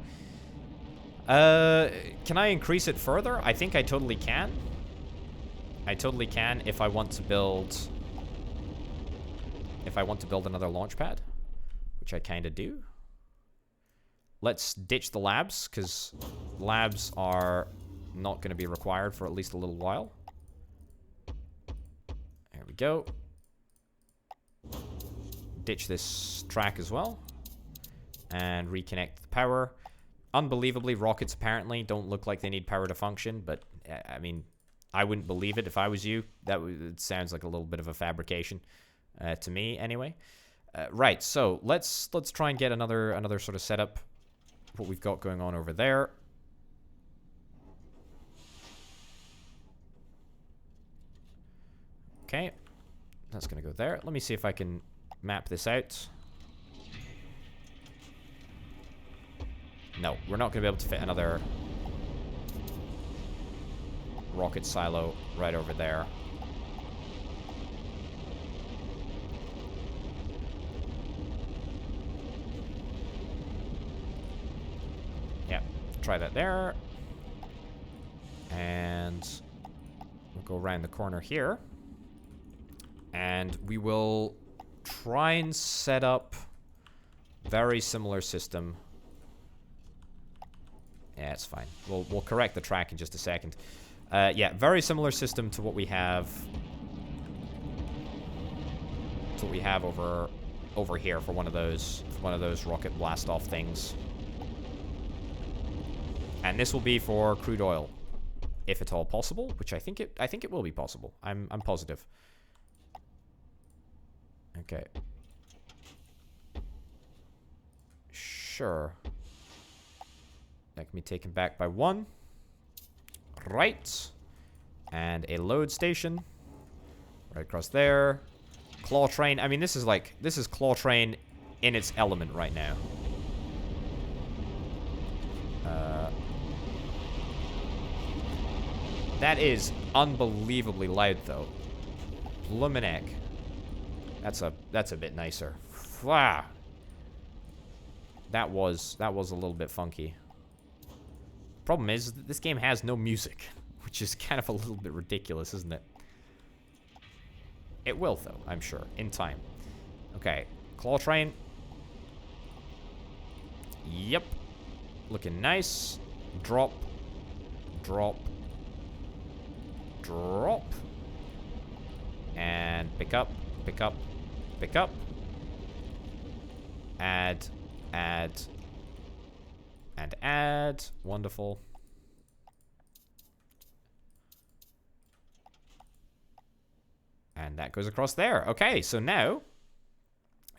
Can I increase it further? I think I totally can. I totally can if I want to build another launch pad, which I kind of do. Let's ditch the labs, because labs are not going to be required for at least a little while. There we go. Ditch this track as well. And reconnect the power. Unbelievably, rockets apparently don't look like they need power to function, but, I mean, I wouldn't believe it if I was you. It sounds like a little bit of a fabrication, to me, anyway. Right, so let's try and get another sort of setup. What we've got going on over there. Okay, that's gonna go there. Let me see if I can map this out. No, we're not gonna be able to fit another rocket silo right over there. Yeah, try that there. And we'll go around the corner here. And we will try and set up very similar system. Yeah, it's fine. We'll correct the track in just a second. Yeah, very similar system to what we have. To what we have over here for one of those rocket blast off things. And this will be for crude oil, if at all possible, which I think it will be possible. I'm positive. Okay. Sure. That can be taken back by 1. Right. And a load station. Right across there. Claw train. I mean, this is claw train in its element right now. That is unbelievably loud, though. Bloomin' heck. That's a bit nicer. Wow. That was a little bit funky. Problem is, this game has no music, which is kind of a little bit ridiculous, isn't it? It will, though, I'm sure, in time. Okay, claw train. Yep. Looking nice. Drop. Drop. Drop. And pick up. Pick up. Pick up. Add. Add. And add. Wonderful. And that goes across there. Okay, so now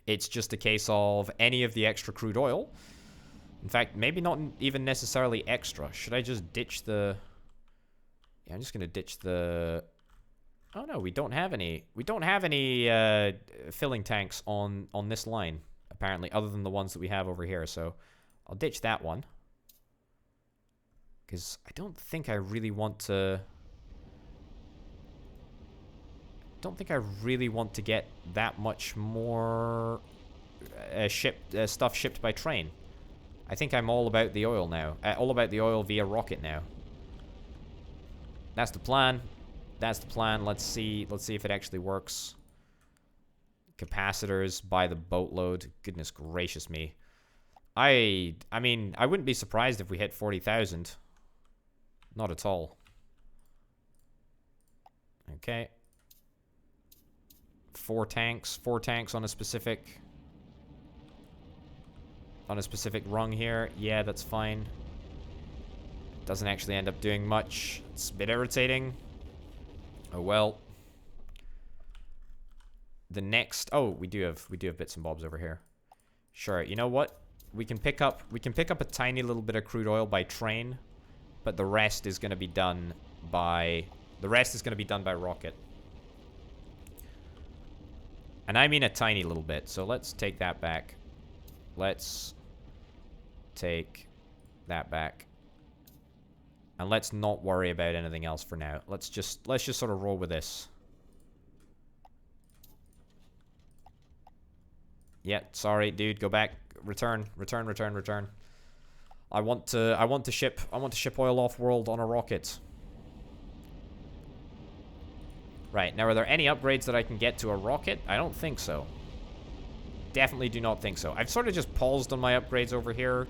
it's just a case of any of the extra crude oil. In fact, maybe not even necessarily extra. Should I just ditch the... Yeah, I'm just going to ditch the... Oh, no, we don't have any. We don't have any filling tanks on this line, apparently, other than the ones that we have over here. So I'll ditch that one. Because I don't think I really want to... get that much more stuff shipped by train. I think I'm all about the oil now. All about the oil via rocket now. That's the plan. That's the plan. Let's see if it actually works. Capacitors by the boatload. Goodness gracious me. I mean, I wouldn't be surprised if we hit 40,000. Not at all. Okay. 4 tanks on a specific rung here. Yeah, that's fine. Doesn't actually end up doing much. It's a bit irritating. Oh well. The next... Oh, we do have bits and bobs over here. Sure, you know what? We can pick up a tiny little bit of crude oil by train, but the rest is going to be done by rocket. And I mean a tiny little bit, so let's take that back. Let's take that back. And let's not worry about anything else for now. Let's just sort of roll with this. Yeah, sorry, dude. Go back. Return. I want to ship oil off world on a rocket. Right, now are there any upgrades that I can get to a rocket? I don't think so. Definitely do not think so. I've sort of just paused on my upgrades over here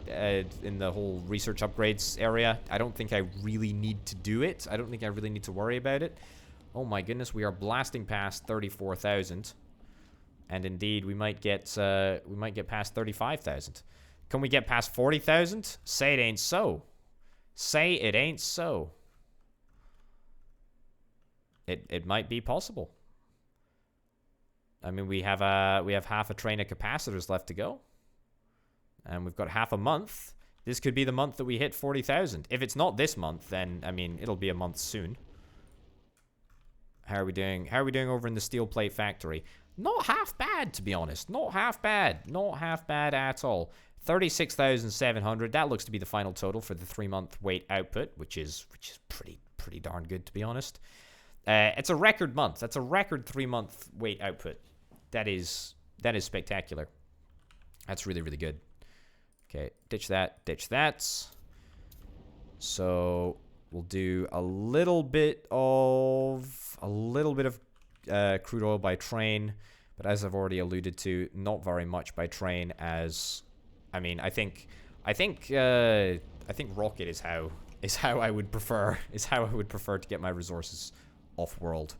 in the whole research upgrades area. I don't think I really need to do it. I don't think I really need to worry about it. Oh my goodness, we are blasting past 34,000. And indeed, we might get past 35,000. Can we get past 40,000? Say it ain't so. Say it ain't so. It might be possible. I mean, we have half a train of capacitors left to go. And we've got half a month. This could be the month that we hit 40,000. If it's not this month, then, I mean, it'll be a month soon. How are we doing? How are we doing over in the steel plate factory? Not half bad, to be honest. Not half bad. Not half bad at all. 36,700. That looks to be the final total for the 3-month weight output, which is pretty darn good, to be honest. It's a record month. That's a record 3-month weight output. That is spectacular. That's really, really good. Okay, ditch that, ditch that. So we'll do a little bit of crude oil by train, but as I've already alluded to, not very much by train. As I mean, I think rocket is how I would prefer to get my resources off world.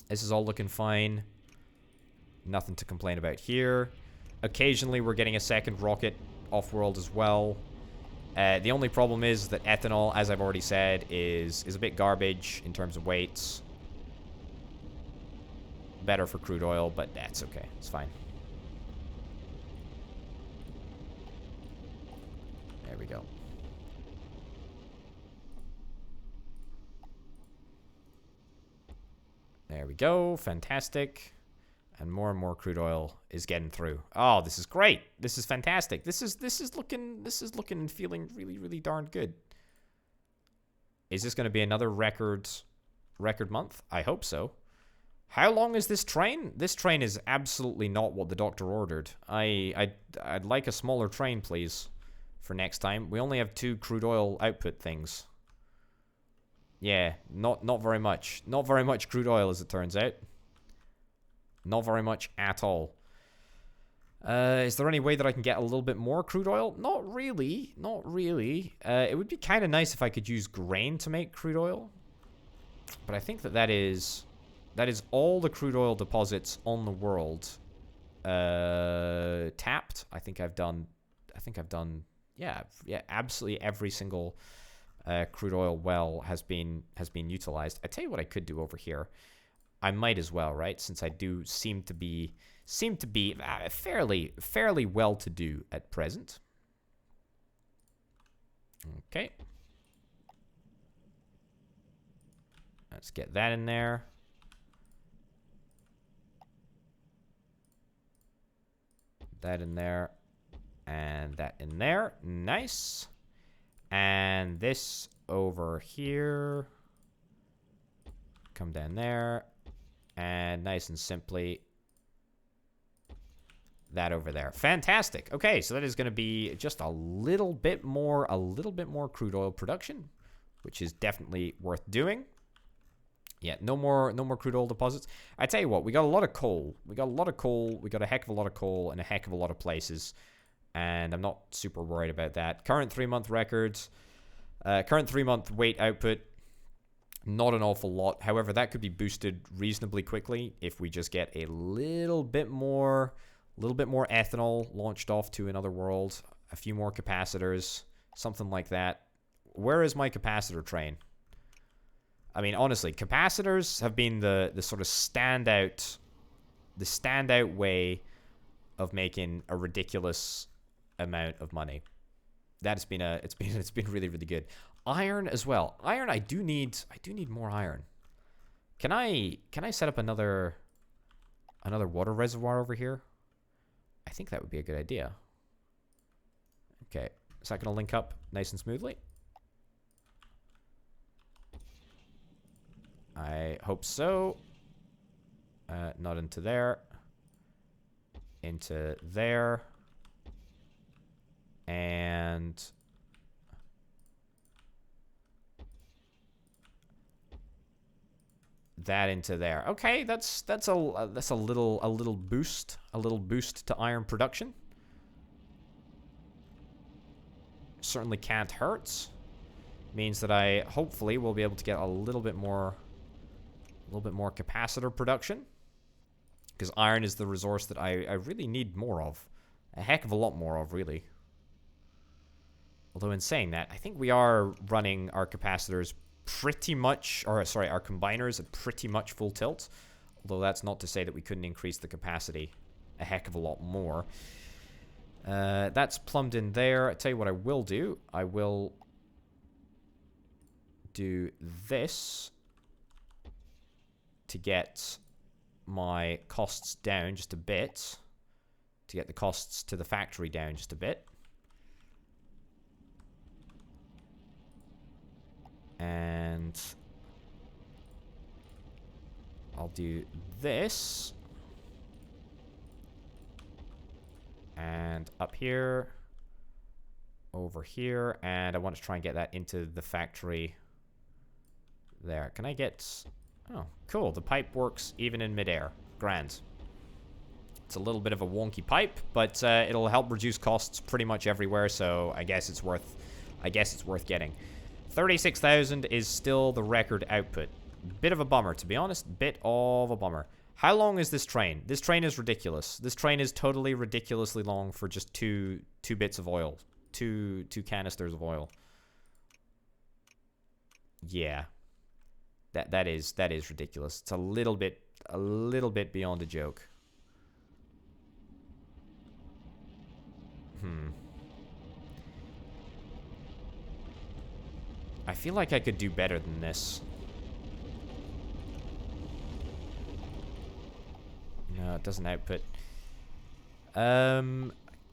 This is all looking fine. Nothing to complain about here. Occasionally we're getting a second rocket off world as well. The only problem is that ethanol, as I've already said, is a bit garbage in terms of weights. Better for crude oil, but that's okay. It's fine. There we go. There we go. Fantastic. And more crude oil is getting through. Oh, this is great. This is fantastic. This is looking and feeling really, really darn good. Is this going to be another record month? I hope so. How long is this train? This train is absolutely not what the doctor ordered. I'd like a smaller train, please, for next time. We only have 2 crude oil output things. Yeah, not very much. Not very much crude oil, as it turns out. Not very much at all. Is there any way that I can get a little bit more crude oil? Not really. Not really. It would be kind of nice if I could use grain to make crude oil. But I think that is all the crude oil deposits on the world tapped. I think I've done yeah, absolutely every single crude oil well has been utilized. I tell you what I could do over here. I might as well, right? Since I do seem to be fairly well to do at present. Okay. Let's get that in there. That in there. And that in there. Nice. And this over here. Come down there. And nice and simply, that over there. Fantastic. Okay, so that is going to be just a little bit more crude oil production, which is definitely worth doing. Yeah, no more crude oil deposits. I tell you what, we got a lot of coal. We got a heck of a lot of coal in a heck of a lot of places, and I'm not super worried about that. Current 3-month records, current 3-month weight output. Not an awful lot. However, that could be boosted reasonably quickly if we just get a little bit more ethanol launched off to another world, a few more capacitors, something like that. Where is my capacitor train? I mean, honestly, capacitors have been the sort of standout, the standout way of making a ridiculous amount of money. That's been it's been really, really good. Iron as well. Iron, I do need more iron. Can I set up another water reservoir over here? I think that would be a good idea. Okay, is that gonna link up nice and smoothly? I hope so. Not into there. Into there. And that into there. Okay, that's a little boost to iron production. Certainly can't hurt. Means that I hopefully will be able to get a little bit more capacitor production, because iron is the resource that I really need more of. A heck of a lot more of, really. Although in saying that, I think we are running our capacitors pretty much, or sorry, our combiners at pretty much full tilt. Although that's not to say that we couldn't increase the capacity a heck of a lot more. That's plumbed in there. I tell you what I will do. I will do this to get my costs down just a bit. To get the costs to the factory down just a bit. And I'll do this. And up here. Over here. And I want to try and get that into the factory. There. Can I get... Oh, cool. The pipe works even in midair. Grand. It's a little bit of a wonky pipe, but it'll help reduce costs pretty much everywhere, so I guess it's worth getting. 36,000 is still the record output. Bit of a bummer, to be honest. Bit of a bummer. How long is this train? This train is ridiculous. This train is totally ridiculously long for just two bits of oil. Two canisters of oil. Yeah. That is ridiculous. It's a little bit beyond a joke. I feel like I could do better than this. No, it doesn't output. Can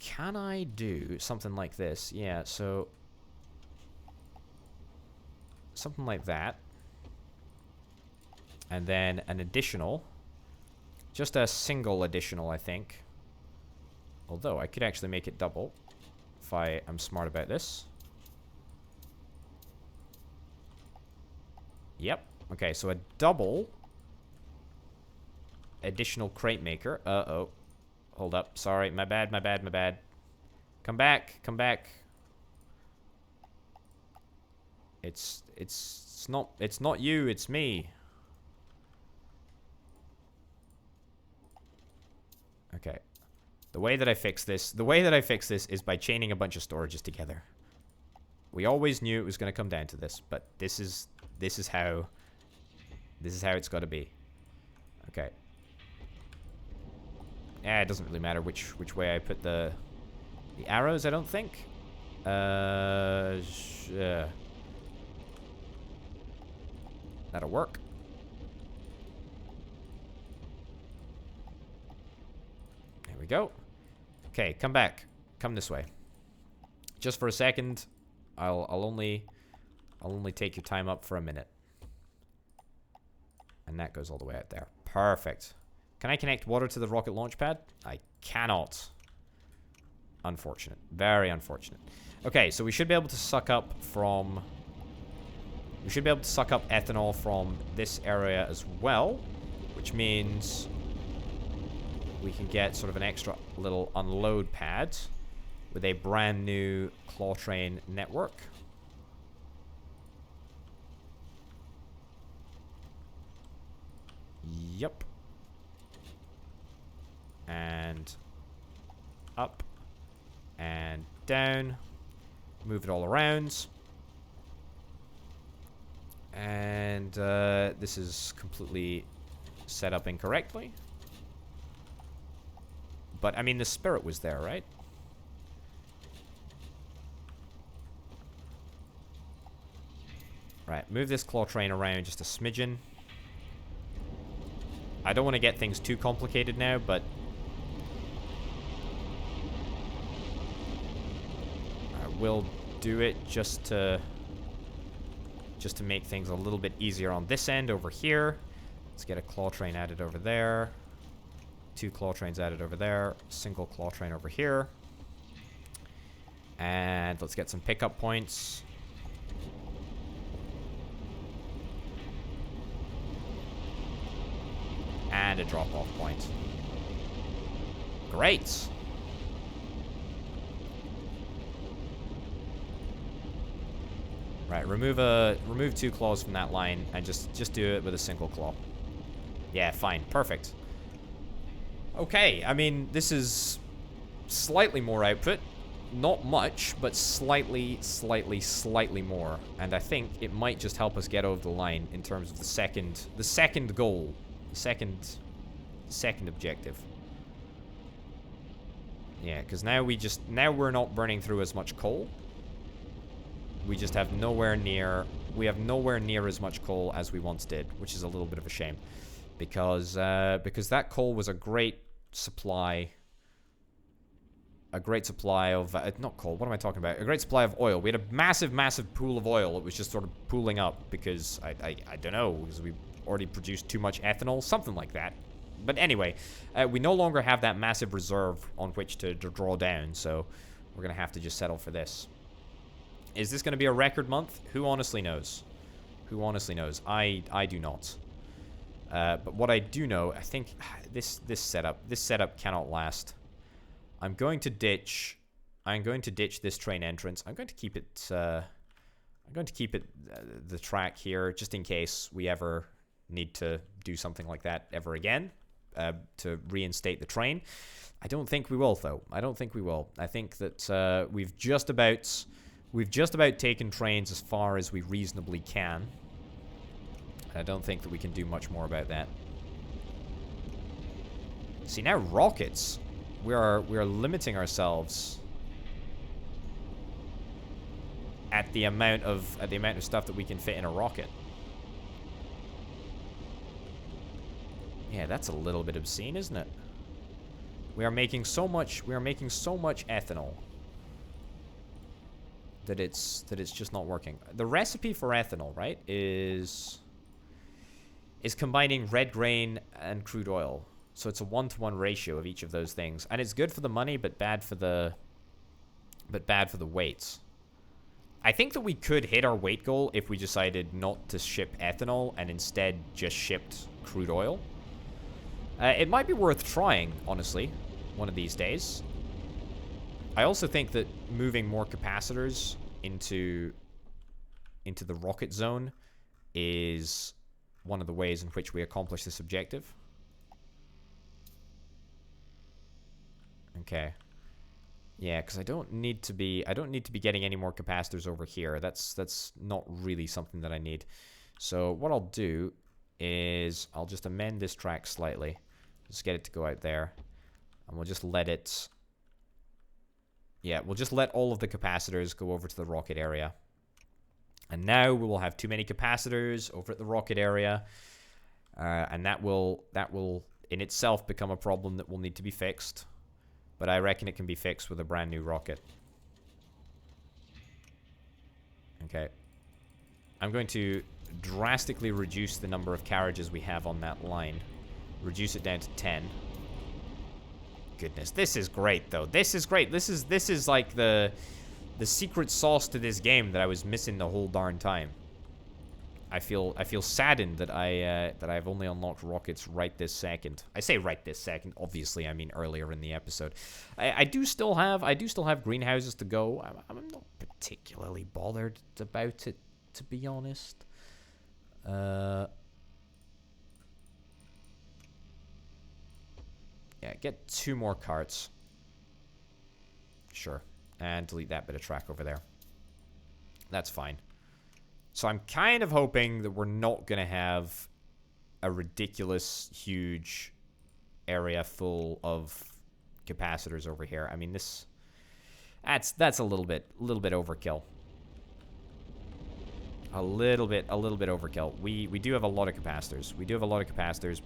I do something like this? Yeah, so something like that. And then an additional. Just a single additional, I think. Although, I could actually make it double. If I am smart about this. Yep. Okay, so a double additional crate maker. Uh-oh. Hold up. Sorry. My bad. Come back. It's not you, it's me. Okay. The way that I fix this is by chaining a bunch of storages together. We always knew it was going to come down to this, but this is how it's got to be. Okay. Yeah, it doesn't really matter which way I put the arrows, I don't think. That'll work. There we go. Okay, come back. Come this way. Just for a second. I'll only take your time up for a minute. And that goes all the way out there. Perfect. Can I connect water to the rocket launch pad? I cannot. Unfortunate. Very unfortunate. Okay, so we should be able to suck up from... We should be able to suck up ethanol from this area as well. Which means we can get sort of an extra little unload pad with a brand new claw train network. Yep. And up and down. Move it all around. And And this is completely set up incorrectly. But, I mean, the spirit was there, right? Right, move this claw train around just a smidgen. I don't want to get things too complicated now, but... I will do it just to make things a little bit easier on this end over here. Let's get a claw train added over there. 2 claw trains added over there. Single claw train over here. And let's get some pickup points. And a drop-off point. Great. Right, remove 2 claws from that line and just do it with a single claw. Yeah, fine. Perfect. Okay, I mean, this is slightly more output. Not much, but slightly more. And I think it might just help us get over the line in terms of the second goal. Second objective. Yeah, because now we're not burning through as much coal. We just have nowhere near as much coal as we once did, which is a little bit of a shame. Because that coal was a great supply of not coal, what am I talking about? A great supply of oil. We had a massive pool of oil. It was just sort of pooling up because I don't know, because we already produced too much ethanol, something like that. But anyway, we no longer have that massive reserve on which to draw down, so we're gonna have to just settle for this. Is this gonna be a record month? Who honestly knows? Who honestly knows? I do not. But what I do know, I think this setup cannot last. I'm going to ditch this train entrance. I'm going to keep it the track here just in case we ever need to do something like that ever again to reinstate the train. I don't think we will, though. I don't think we will. I think that we've just about taken trains as far as we reasonably can. I don't think that we can do much more about that. See, now rockets. We are limiting ourselves at the amount of stuff that we can fit in a rocket. Yeah, that's a little bit obscene, isn't it? We are making so much ethanol that it's just not working. The recipe for ethanol, right, is combining red grain and crude oil. So it's a 1-to-1 ratio of each of those things. And it's good for the money, but bad for the weights. I think that we could hit our weight goal if we decided not to ship ethanol and instead just shipped crude oil. It might be worth trying, honestly, one of these days. I also think that moving more capacitors into the rocket zone is one of the ways in which we accomplish this objective. Okay. Yeah, because I don't need to be getting any more capacitors over here. That's not really something that I need. So what I'll do is I'll just amend this track slightly. Just get it to go out there. And we'll just let it... Yeah, we'll just let all of the capacitors go over to the rocket area. And now we will have too many capacitors over at the rocket area. And that will in itself become a problem that will need to be fixed. But I reckon it can be fixed with a brand new rocket. Okay. I'm going to drastically reduce the number of carriages we have on that line. Reduce it down to 10. Goodness, this is great, though. This is great. This is like the secret sauce to this game that I was missing the whole darn time. I feel saddened that I've only unlocked rockets right this second. I say right this second. Obviously, I mean earlier in the episode. I do still have greenhouses to go. I'm not particularly bothered about it, to be honest. Yeah, get 2 more carts. Sure, and delete that bit of track over there. That's fine. So I'm kind of hoping that we're not going to have a ridiculous, huge area full of capacitors over here. I mean, that's a little bit overkill. A little bit overkill. We do have a lot of capacitors.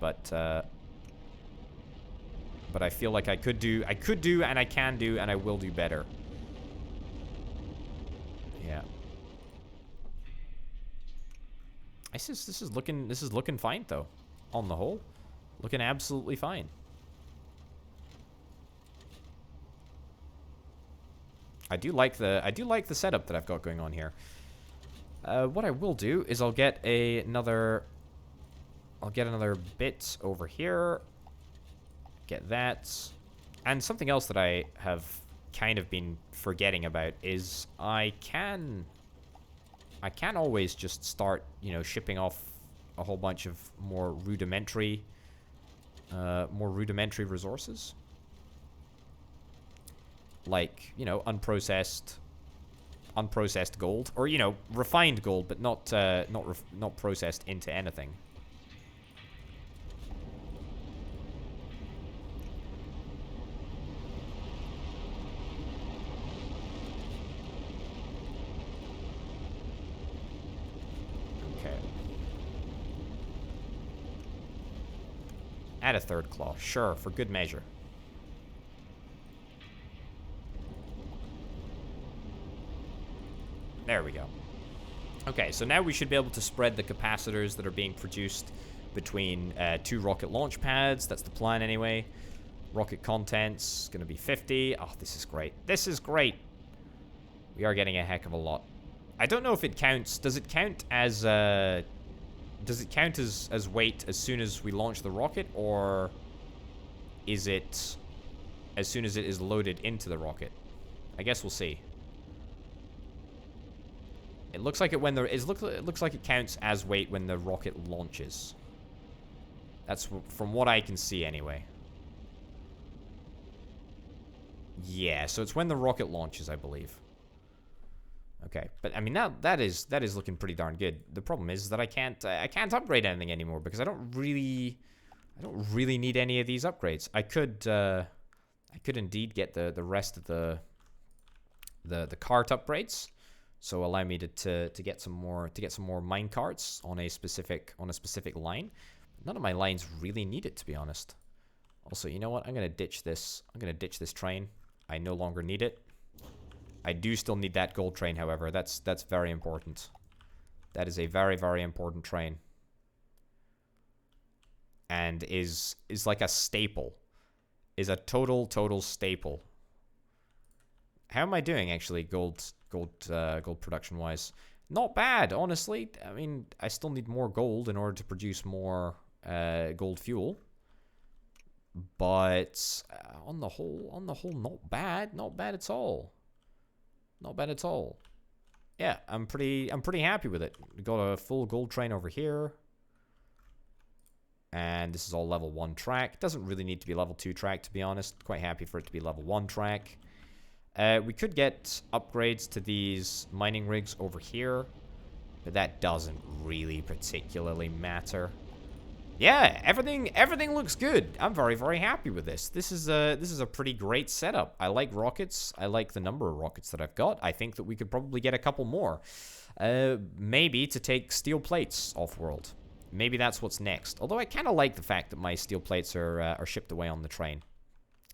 But I feel like I could do, and I can do, and I will do better. Yeah. This is looking fine though. On the whole, looking absolutely fine. I do like the setup that I've got going on here. What I will do is I'll get another bit over here. Get that. And something else that I have kind of been forgetting about is I can always just start, you know, shipping off a whole bunch of more rudimentary resources. Like, you know, unprocessed gold, or, you know, refined gold, but not processed into anything. Okay. Add a third claw, sure, for good measure. There we go. Okay, so now we should be able to spread the capacitors that are being produced between 2 rocket launch pads. That's the plan anyway. Rocket contents going to be 50. Oh, this is great. This is great. We are getting a heck of a lot. I don't know if it counts. Does it count as weight as soon as we launch the rocket, or is it as soon as it is loaded into the rocket? I guess we'll see. It looks like it looks like it counts as weight when the rocket launches. That's from what I can see anyway. Yeah, so it's when the rocket launches, I believe. Okay, but I mean that is looking pretty darn good. The problem is that I can't upgrade anything anymore because I don't really need any of these upgrades. I could indeed get the rest of the cart upgrades. So allow me to get some more mine carts on a specific line. None of my lines really need it, to be honest. Also, you know what? I'm gonna ditch this train. I no longer need it. I do still need that gold train, however. That's very important. That is a very, very important train. And is like a staple. Is a total staple. How am I doing actually gold production wise? Not bad, honestly. I mean, I still need more gold in order to produce more gold fuel. But on the whole, not bad at all. Not bad at all. Yeah, I'm pretty happy with it. We got a full gold train over here. And this is all level 1 track. Doesn't really need to be level 2 track, to be honest. Quite happy for it to be level 1 track. We could get upgrades to these mining rigs over here, but that doesn't really particularly matter. Yeah, everything looks good. I'm very, very happy with this. This is a pretty great setup. I like rockets. I like the number of rockets that I've got. I think that we could probably get a couple more. Maybe to take steel plates off-world. Maybe that's what's next. Although I kind of like the fact that my steel plates are shipped away on the train.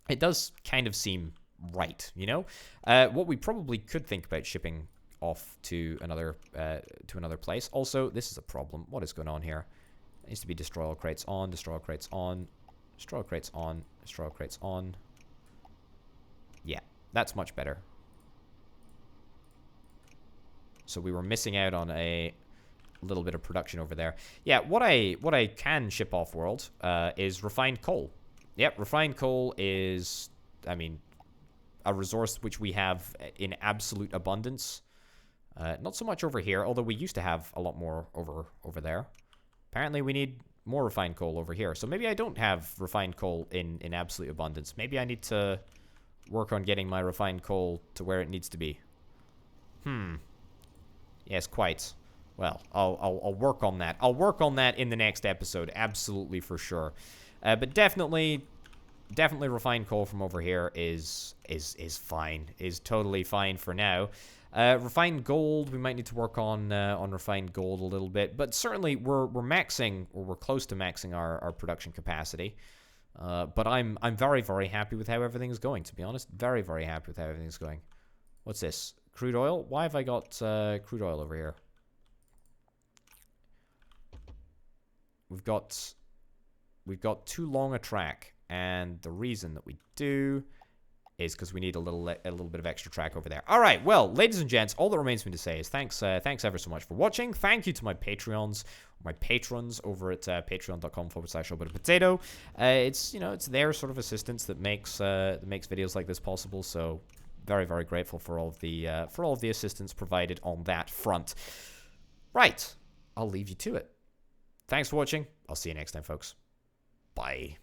It does kind of seem right, you know? What we probably could think about shipping off to another place. Also, this is a problem. What is going on here? It needs to be destroy all crates on, destroy all crates on, destroy all crates on, destroy all crates on. Yeah, that's much better. So we were missing out on a little bit of production over there. Yeah, what I can ship off world is refined coal. Yep, refined coal is, I mean, a resource which we have in absolute abundance. Not so much over here, although we used to have a lot more over there. Apparently we need more refined coal over here. So maybe I don't have refined coal in absolute abundance. Maybe I need to work on getting my refined coal to where it needs to be. Yes, quite. Well, I'll work on that. I'll work on that in the next episode, absolutely for sure. But definitely refined coal from over here is fine. Is totally fine for now. Refined gold, we might need to work on refined gold a little bit, but certainly we're maxing, or we're close to maxing our production capacity. But I'm very, very happy with how everything's going, to be honest. Very, very happy with how everything's going. What's this? Crude oil? Why have I got crude oil over here? We've got too long a track, and the reason that we do is because we need a little bit of extra track over there. All right, well, ladies and gents, all that remains for me to say is thanks ever so much for watching. Thank you to my patrons over at patreon.com/potato. It's their sort of assistance that makes videos like this possible. So very, very grateful for all of the assistance provided on that front. Right, I'll leave you to it. Thanks for watching. I'll see you next time, folks. Bye.